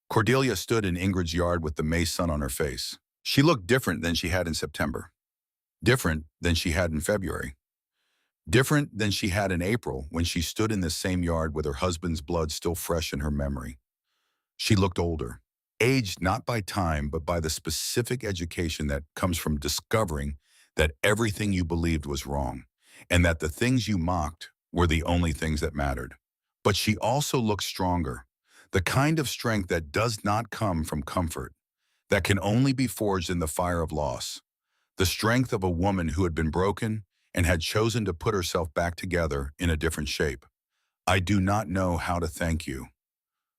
Cordelia stood in Ingrid's yard with the May sun on her face. She looked different than she had in September, different than she had in February, different than she had in April when she stood in this same yard with her husband's blood still fresh in her memory. She looked older, aged not by time but by the specific education that comes from discovering that everything you believed was wrong, and that the things you mocked were the only things that mattered. But she also looked stronger, the kind of strength that does not come from comfort, that can only be forged in the fire of loss, the strength of a woman who had been broken and had chosen to put herself back together in a different shape. I do not know how to thank you.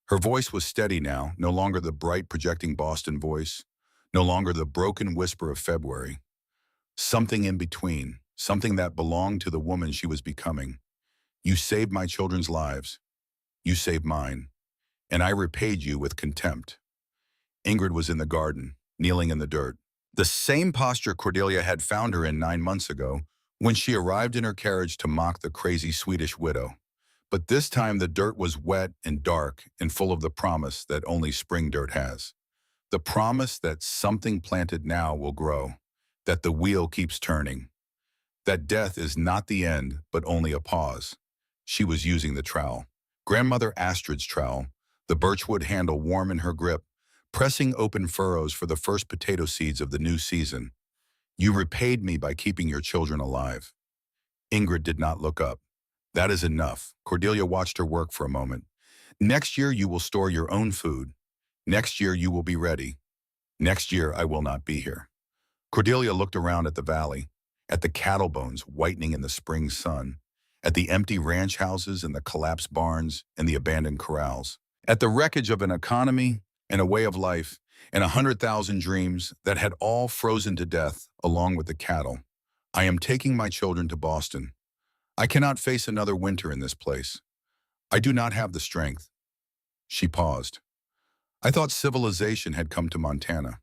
Her voice was steady now, no longer the bright projecting Boston voice, no longer the broken whisper of February. Something in between, something that belonged to the woman she was becoming. You saved my children's lives. You saved mine. And I repaid you with contempt. Ingrid was in the garden, kneeling in the dirt. The same posture Cordelia had found her in 9 months ago, when she arrived in her carriage to mock the crazy Swedish widow. But this time the dirt was wet and dark and full of the promise that only spring dirt has. The promise that something planted now will grow, that the wheel keeps turning, that death is not the end but only a pause. She was using the trowel. Grandmother Astrid's trowel, the birchwood handle warm in her grip, pressing open furrows for the first potato seeds of the new season. You repaid me by keeping your children alive. Ingrid did not look up. That is enough. Cordelia watched her work for a moment. Next year you will store your own food. Next year you will be ready. Next year I will not be here. Cordelia looked around at the valley, at the cattle bones whitening in the spring sun, at the empty ranch houses and the collapsed barns and the abandoned corrals, at the wreckage of an economy and a way of life and 100,000 dreams that had all frozen to death along with the cattle. I am taking my children to Boston. I cannot face another winter in this place. I do not have the strength. She paused. I thought civilization had come to Montana.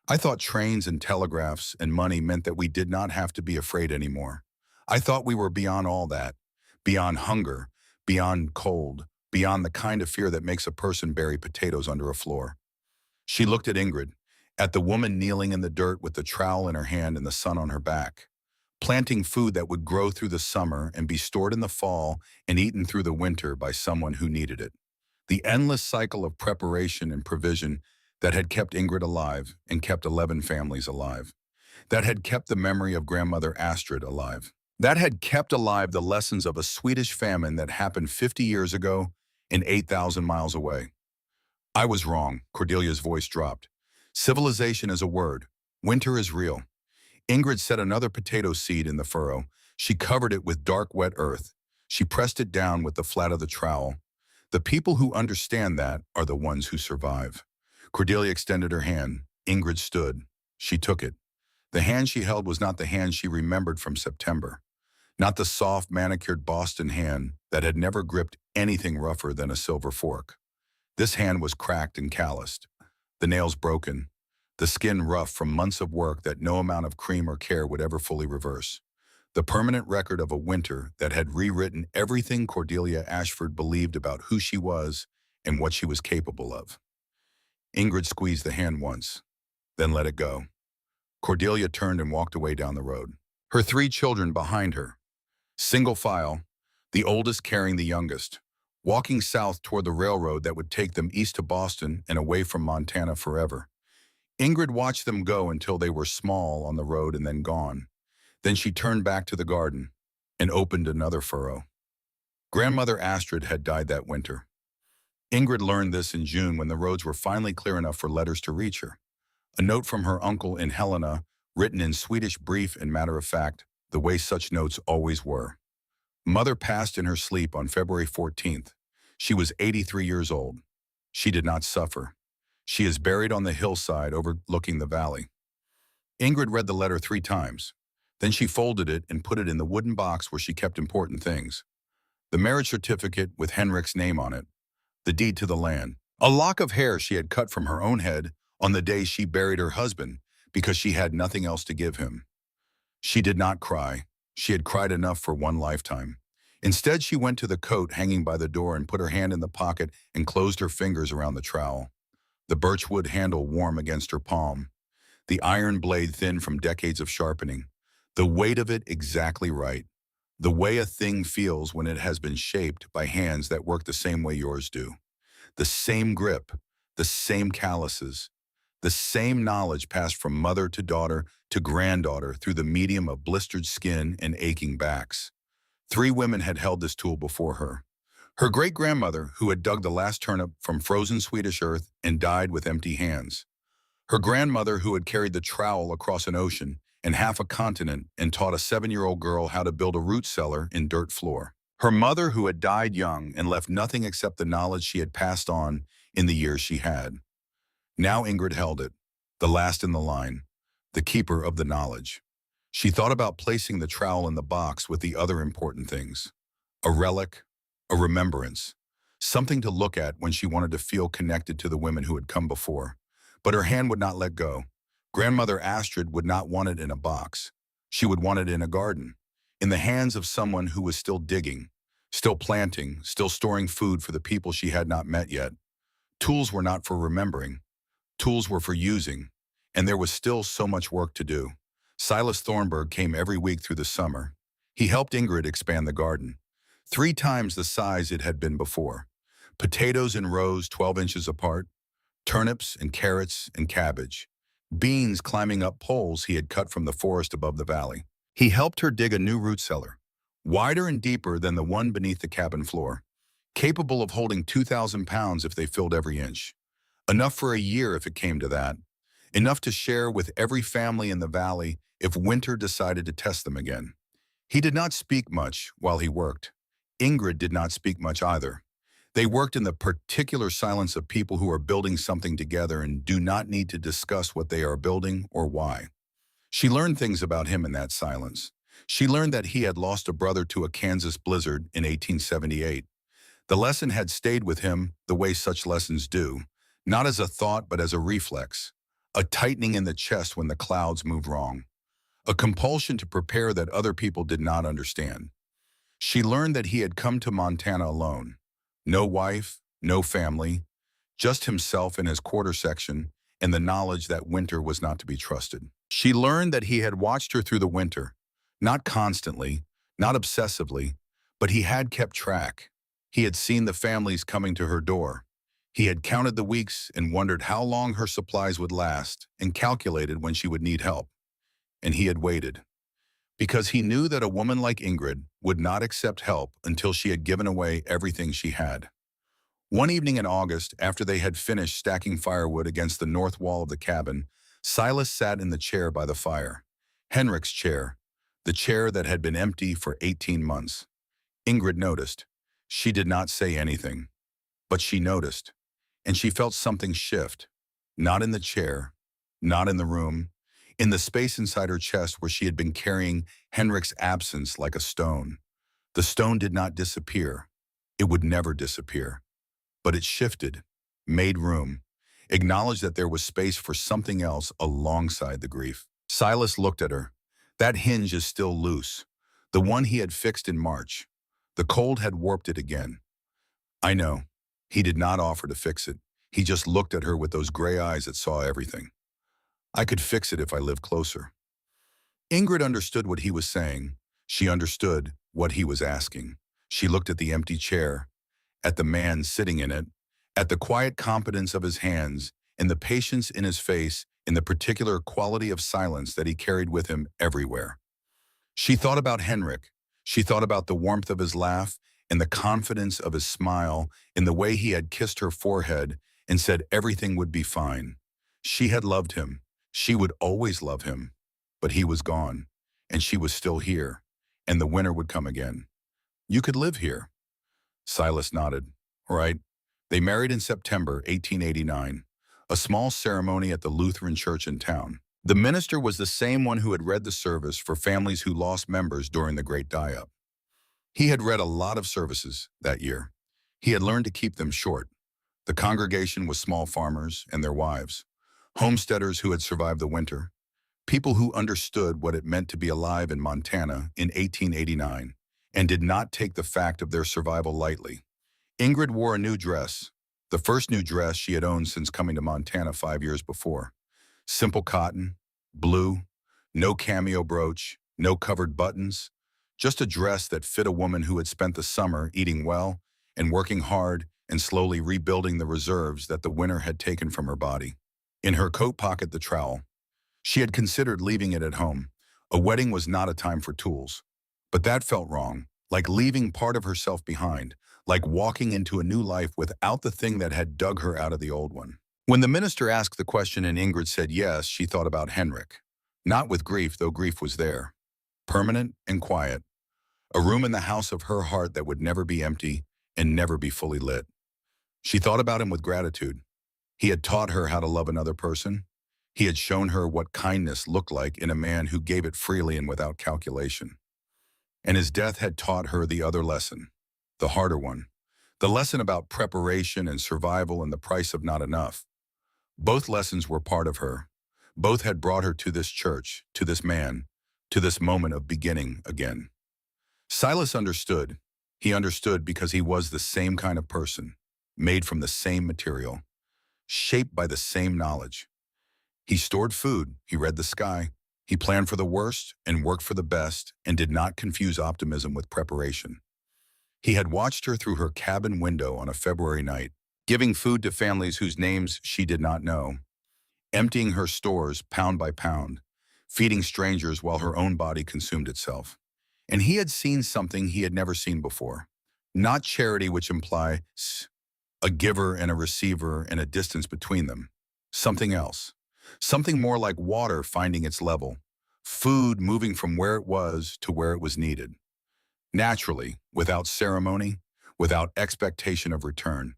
I thought trains and telegraphs and money meant that we did not have to be afraid anymore. I thought we were beyond all that, beyond hunger, beyond cold, beyond the kind of fear that makes a person bury potatoes under a floor. She looked at Ingrid, at the woman kneeling in the dirt with the trowel in her hand and the sun on her back, planting food that would grow through the summer and be stored in the fall and eaten through the winter by someone who needed it. The endless cycle of preparation and provision that had kept Ingrid alive and kept 11 families alive, that had kept the memory of grandmother Astrid alive, that had kept alive the lessons of a Swedish famine that happened 50 years ago and 8,000 miles away. I was wrong. Cordelia's voice dropped. Civilization is a word. Winter is real. Ingrid set another potato seed in the furrow. She covered it with dark, wet earth. She pressed it down with the flat of the trowel. The people who understand that are the ones who survive. Cordelia extended her hand. Ingrid stood. She took it. The hand she held was not the hand she remembered from September. Not the soft, manicured Boston hand that had never gripped anything rougher than a silver fork. This hand was cracked and calloused, the nails broken, the skin rough from months of work that no amount of cream or care would ever fully reverse. The permanent record of a winter that had rewritten everything Cordelia Ashford believed about who she was and what she was capable of. Ingrid squeezed the hand once, then let it go. Cordelia turned and walked away down the road, her 3 children behind her. Single file, the oldest carrying the youngest, walking south toward the railroad that would take them east to Boston and away from Montana forever. Ingrid watched them go until they were small on the road and then gone. Then she turned back to the garden and opened another furrow. Grandmother Astrid had died that winter. Ingrid learned this in June when the roads were finally clear enough for letters to reach her. A note from her uncle in Helena, written in Swedish, brief and matter-of-fact, the way such notes always were. Mother passed in her sleep on February 14th. She was 83 years old. She did not suffer. She is buried on the hillside overlooking the valley. Ingrid read the letter 3 times. Then she folded it and put it in the wooden box where she kept important things. The marriage certificate with Henrik's name on it, the deed to the land, a lock of hair she had cut from her own head on the day she buried her husband because she had nothing else to give him. She did not cry. She had cried enough for one lifetime. Instead, she went to the coat hanging by the door and put her hand in the pocket and closed her fingers around the trowel. The birchwood handle warm against her palm, the iron blade thin from decades of sharpening, the weight of it exactly right, the way a thing feels when it has been shaped by hands that work the same way yours do. The same grip, the same calluses, the same knowledge passed from mother to daughter to granddaughter through the medium of blistered skin and aching backs. 3 women had held this tool before her. Her great-grandmother, who had dug the last turnip from frozen Swedish earth and died with empty hands. Her grandmother, who had carried the trowel across an ocean and half a continent and taught a 7-year-old girl how to build a root cellar in dirt floor. Her mother, who had died young and left nothing except the knowledge she had passed on in the years she had. Now Ingrid held it, the last in the line, the keeper of the knowledge. She thought about placing the trowel in the box with the other important things. A relic, a remembrance, something to look at when she wanted to feel connected to the women who had come before. But her hand would not let go. Grandmother Astrid would not want it in a box. She would want it in a garden, in the hands of someone who was still digging, still planting, still storing food for the people she had not met yet. Tools were not for remembering. Tools were for using, and there was still so much work to do. Silas Thornburg came every week through the summer. He helped Ingrid expand the garden, 3 times the size it had been before. Potatoes in rows 12 inches apart, turnips and carrots and cabbage, beans climbing up poles he had cut from the forest above the valley. He helped her dig a new root cellar, wider and deeper than the one beneath the cabin floor, capable of holding 2,000 pounds if they filled every inch. Enough for a year if it came to that. Enough to share with every family in the valley if winter decided to test them again. He did not speak much while he worked. Ingrid did not speak much either. They worked in the particular silence of people who are building something together and do not need to discuss what they are building or why. She learned things about him in that silence. She learned that he had lost a brother to a Kansas blizzard in 1878. The lesson had stayed with him the way such lessons do, not as a thought but as a reflex, a tightening in the chest when the clouds moved wrong, a compulsion to prepare that other people did not understand. She learned that he had come to Montana alone. No wife, no family, just himself and his quarter section, and the knowledge that winter was not to be trusted. She learned that he had watched her through the winter, not constantly, not obsessively, but he had kept track. He had seen the families coming to her door. He had counted the weeks and wondered how long her supplies would last and calculated when she would need help. And he had waited, because he knew that a woman like Ingrid would not accept help until she had given away everything she had. One evening in August, after they had finished stacking firewood against the north wall of the cabin, Silas sat in the chair by the fire. Henrik's chair, the chair that had been empty for 18 months. Ingrid noticed. She did not say anything, but she noticed, and she felt something shift, not in the chair, not in the room, in the space inside her chest where she had been carrying Henrik's absence like a stone. The stone did not disappear. It would never disappear. But it shifted, made room, acknowledged that there was space for something else alongside the grief. Silas looked at her. That hinge is still loose, the one he had fixed in March. The cold had warped it again. I know. He did not offer to fix it. He just looked at her with those gray eyes that saw everything. I could fix it if I lived closer. Ingrid understood what he was saying. She understood what he was asking. She looked at the empty chair, at the man sitting in it, at the quiet competence of his hands, and the patience in his face, in the particular quality of silence that he carried with him everywhere. She thought about Henrik. She thought about the warmth of his laugh and the confidence of his smile, in the way he had kissed her forehead and said everything would be fine. She had loved him. She would always love him. But he was gone, and she was still here, and the winter would come again. You could live here. Silas nodded. Right. They married in September 1889, a small ceremony at the Lutheran church in town. The minister was the same one who had read the service for families who lost members during the Great Die-Up. He had read a lot of services that year. He had learned to keep them short. The congregation was small farmers and their wives, homesteaders who had survived the winter, people who understood what it meant to be alive in Montana in 1889 and did not take the fact of their survival lightly. Ingrid wore a new dress, the first new dress she had owned since coming to Montana 5 years before. Simple cotton, blue, no cameo brooch, no covered buttons, just a dress that fit a woman who had spent the summer eating well and working hard and slowly rebuilding the reserves that the winter had taken from her body. In her coat pocket, the trowel. She had considered leaving it at home. A wedding was not a time for tools. But that felt wrong, like leaving part of herself behind, like walking into a new life without the thing that had dug her out of the old one. When the minister asked the question and Ingrid said yes, she thought about Henrik. Not with grief, though grief was there. Permanent and quiet. A room in the house of her heart that would never be empty and never be fully lit. She thought about him with gratitude. He had taught her how to love another person. He had shown her what kindness looked like in a man who gave it freely and without calculation. And his death had taught her the other lesson, the harder one, the lesson about preparation and survival and the price of not enough. Both lessons were part of her. Both had brought her to this church, to this man, to this moment of beginning again. Silas understood. He understood because he was the same kind of person, made from the same material, shaped by the same knowledge. He stored food, he read the sky, he planned for the worst and worked for the best and did not confuse optimism with preparation. He had watched her through her cabin window on a February night, giving food to families whose names she did not know, emptying her stores pound by pound, feeding strangers while her own body consumed itself. And he had seen something he had never seen before. Not charity, which implies a giver and a receiver and a distance between them. Something else. Something more like water finding its level. Food moving from where it was to where it was needed. Naturally, without ceremony, without expectation of return.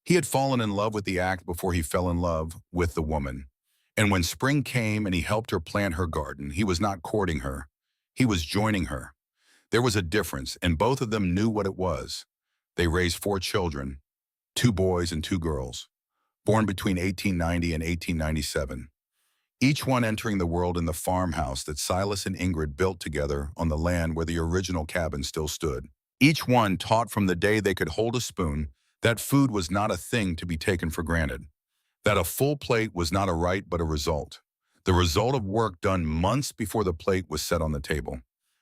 He had fallen in love with the act before he fell in love with the woman. And when spring came and he helped her plant her garden, he was not courting her. He was joining her. There was a difference, and both of them knew what it was. They raised 4 children, 2 boys and 2 girls, born between 1890 and 1897. Each one entering the world in the farmhouse that Silas and Ingrid built together on the land where the original cabin still stood. Each one taught from the day they could hold a spoon that food was not a thing to be taken for granted, that a full plate was not a right but a result, the result of work done months before the plate was set on the table.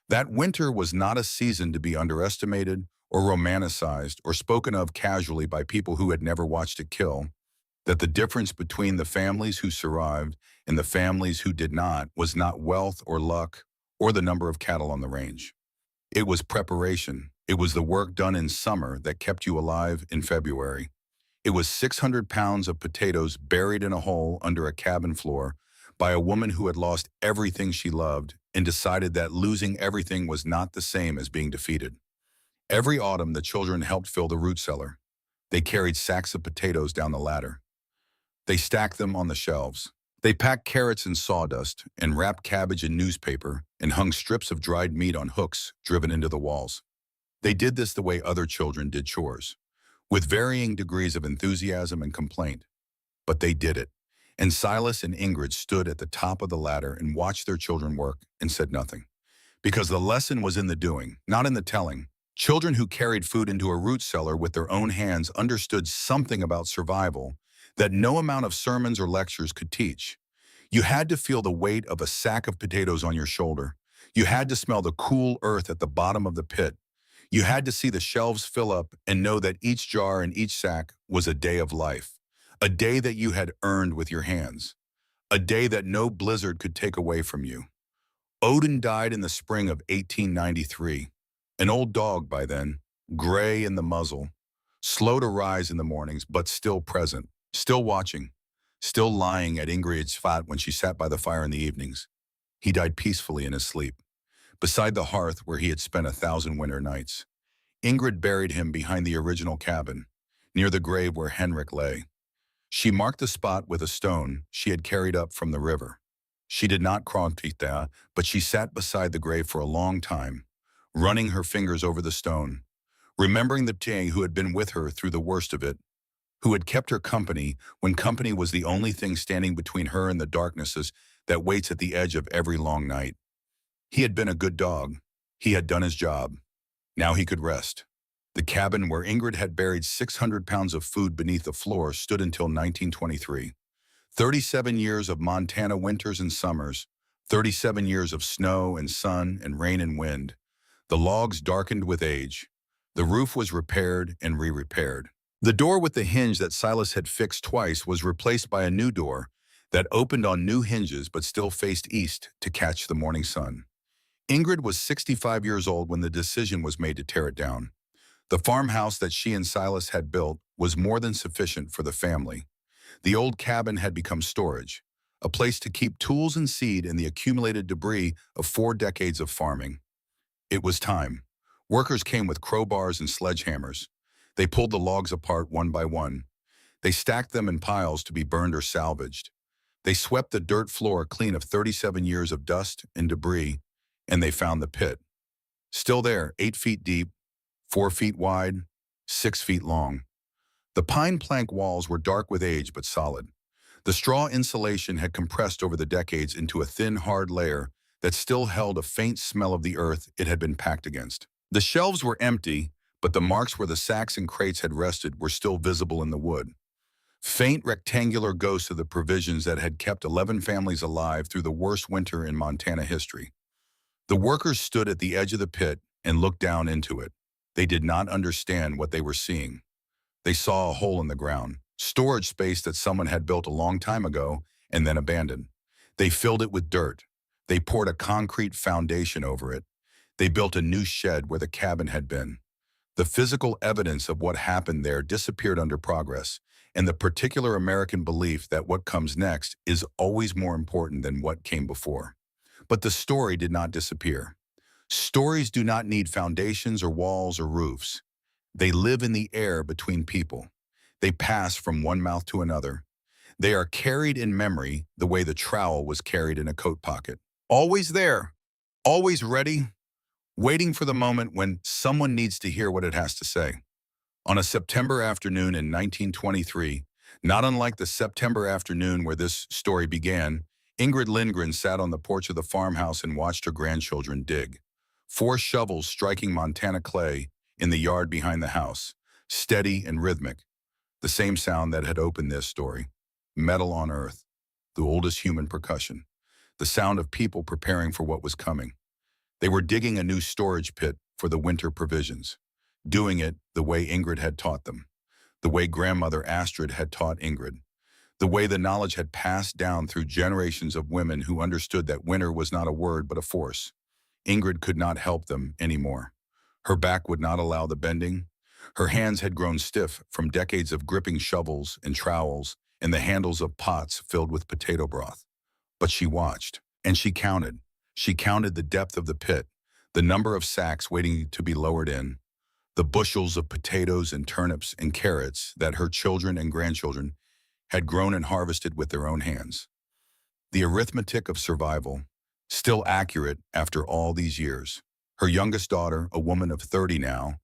That winter was not a season to be underestimated or romanticized or spoken of casually by people who had never watched it kill, that the difference between the families who survived and the families who did not was not wealth or luck or the number of cattle on the range. It was preparation. It was the work done in summer that kept you alive in February. It was 600 pounds of potatoes buried in a hole under a cabin floor by a woman who had lost everything she loved and decided that losing everything was not the same as being defeated. Every autumn, the children helped fill the root cellar. They carried sacks of potatoes down the ladder. They stacked them on the shelves. They packed carrots in sawdust and wrapped cabbage in newspaper and hung strips of dried meat on hooks driven into the walls. They did this the way other children did chores, with varying degrees of enthusiasm and complaint. But they did it, and Silas and Ingrid stood at the top of the ladder and watched their children work and said nothing. Because the lesson was in the doing, not in the telling. Children who carried food into a root cellar with their own hands understood something about survival that no amount of sermons or lectures could teach. You had to feel the weight of a sack of potatoes on your shoulder. You had to smell the cool earth at the bottom of the pit. You had to see the shelves fill up and know that each jar and each sack was a day of life, a day that you had earned with your hands, a day that no blizzard could take away from you. Odin died in the spring of 1893, an old dog by then, gray in the muzzle, slow to rise in the mornings, but still present, still watching, still lying at Ingrid's flat when she sat by the fire in the evenings. He died peacefully in his sleep, beside the hearth where he had spent 1,000 winter nights. Ingrid buried him behind the original cabin, near the grave where Henrik lay. She marked the spot with a stone she had carried up from the river. She did not krontita, but she sat beside the grave for a long time, running her fingers over the stone, remembering the Tang who had been with her through the worst of it, who had kept her company when company was the only thing standing between her and the darknesses that waits at the edge of every long night. He had been a good dog. He had done his job. Now he could rest. The cabin where Ingrid had buried 600 pounds of food beneath the floor stood until 1923. 37 years of Montana winters and summers, 37 years of snow and sun and rain and wind. The logs darkened with age. The roof was repaired and re-repaired. The door with the hinge that Silas had fixed twice was replaced by a new door that opened on new hinges but still faced east to catch the morning sun. Ingrid was 65 years old when the decision was made to tear it down. The farmhouse that she and Silas had built was more than sufficient for the family. The old cabin had become storage, a place to keep tools and seed and the accumulated debris of 4 decades of farming. It was time. Workers came with crowbars and sledgehammers. They pulled the logs apart one by one. They stacked them in piles to be burned or salvaged. They swept the dirt floor clean of 37 years of dust and debris, and they found the pit. Still there, 8 feet deep, 4 feet wide, 6 feet long. The pine plank walls were dark with age but solid. The straw insulation had compressed over the decades into a thin, hard layer that still held a faint smell of the earth it had been packed against. The shelves were empty, but the marks where the sacks and crates had rested were still visible in the wood. Faint rectangular ghosts of the provisions that had kept 11 families alive through the worst winter in Montana history. The workers stood at the edge of the pit and looked down into it. They did not understand what they were seeing. They saw a hole in the ground, storage space that someone had built a long time ago and then abandoned. They filled it with dirt. They poured a concrete foundation over it. They built a new shed where the cabin had been. The physical evidence of what happened there disappeared under progress, and the particular American belief that what comes next is always more important than what came before. But the story did not disappear. Stories do not need foundations or walls or roofs. They live in the air between people. They pass from one mouth to another. They are carried in memory the way the trowel was carried in a coat pocket. Always there, always ready, waiting for the moment when someone needs to hear what it has to say. On a September afternoon in 1923, not unlike the September afternoon where this story began, Ingrid Lindgren sat on the porch of the farmhouse and watched her grandchildren dig. 4 shovels striking Montana clay in the yard behind the house, steady and rhythmic, the same sound that had opened this story. Metal on earth, the oldest human percussion, the sound of people preparing for what was coming. They were digging a new storage pit for the winter provisions, doing it the way Ingrid had taught them, the way grandmother Astrid had taught Ingrid, the way the knowledge had passed down through generations of women who understood that winter was not a word but a force. Ingrid could not help them anymore. Her back would not allow the bending. Her hands had grown stiff from decades of gripping shovels and trowels and the handles of pots filled with potato broth. But she watched, and she counted. She counted the depth of the pit, the number of sacks waiting to be lowered in, the bushels of potatoes and turnips and carrots that her children and grandchildren had grown and harvested with their own hands. The arithmetic of survival, still accurate after all these years. Her youngest daughter, a woman of 30 now,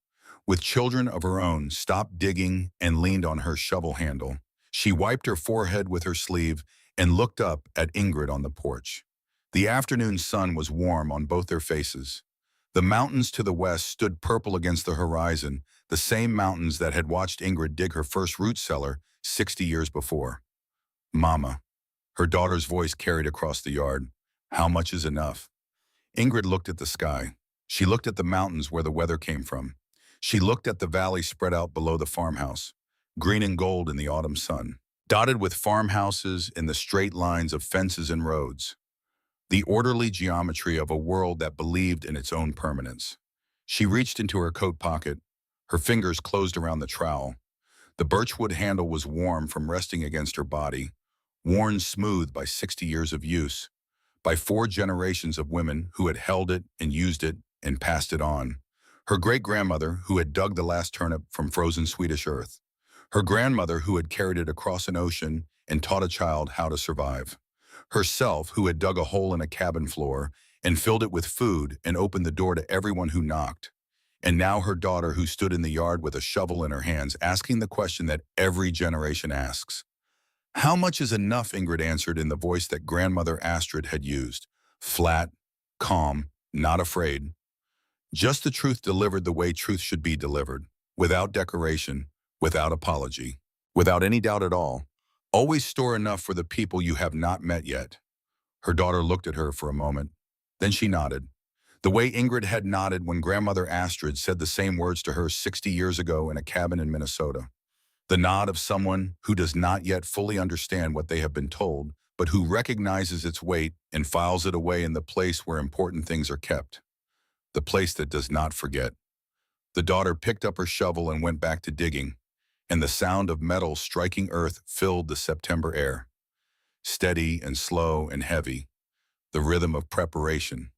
with children of her own, stopped digging and leaned on her shovel handle. She wiped her forehead with her sleeve and looked up at Ingrid on the porch. The afternoon sun was warm on both their faces. The mountains to the west stood purple against the horizon, the same mountains that had watched Ingrid dig her first root cellar 60 years before. Mama. Her daughter's voice carried across the yard. How much is enough? Ingrid looked at the sky. She looked at the mountains where the weather came from. She looked at the valley spread out below the farmhouse, green and gold in the autumn sun, dotted with farmhouses in the straight lines of fences and roads, the orderly geometry of a world that believed in its own permanence. She reached into her coat pocket, her fingers closed around the trowel. The birchwood handle was warm from resting against her body, worn smooth by 60 years of use, by 4 generations of women who had held it and used it and passed it on. Her great-grandmother who had dug the last turnip from frozen Swedish earth. Her grandmother who had carried it across an ocean and taught a child how to survive. Herself who had dug a hole in a cabin floor and filled it with food and opened the door to everyone who knocked. And now her daughter who stood in the yard with a shovel in her hands asking the question that every generation asks. How much is enough? Ingrid answered in the voice that grandmother Astrid had used. Flat, calm, not afraid. Just the truth delivered the way truth should be delivered, without decoration, without apology, without any doubt at all. Always store enough for the people you have not met yet. Her daughter looked at her for a moment. Then she nodded. The way Ingrid had nodded when grandmother Astrid said the same words to her 60 years ago in a cabin in Minnesota. The nod of someone who does not yet fully understand what they have been told, but who recognizes its weight and files it away in the place where important things are kept. The place that does not forget. The daughter picked up her shovel and went back to digging, and the sound of metal striking earth filled the September air. Steady and slow and heavy, the rhythm of preparation,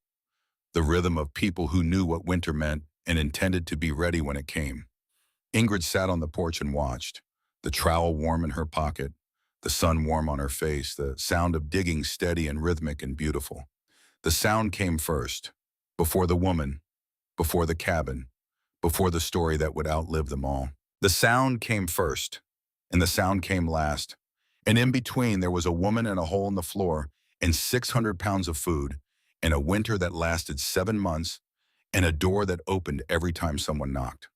the rhythm of people who knew what winter meant and intended to be ready when it came. Ingrid sat on the porch and watched, the trowel warm in her pocket, the sun warm on her face, the sound of digging steady and rhythmic and beautiful. The sound came first, before the woman, before the cabin, before the story that would outlive them all. The sound came first, and the sound came last, and in between there was a woman and a hole in the floor, and 600 pounds of food, and a winter that lasted 7 months, and a door that opened every time someone knocked.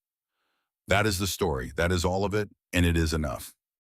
That is the story. That is all of it, and it is enough.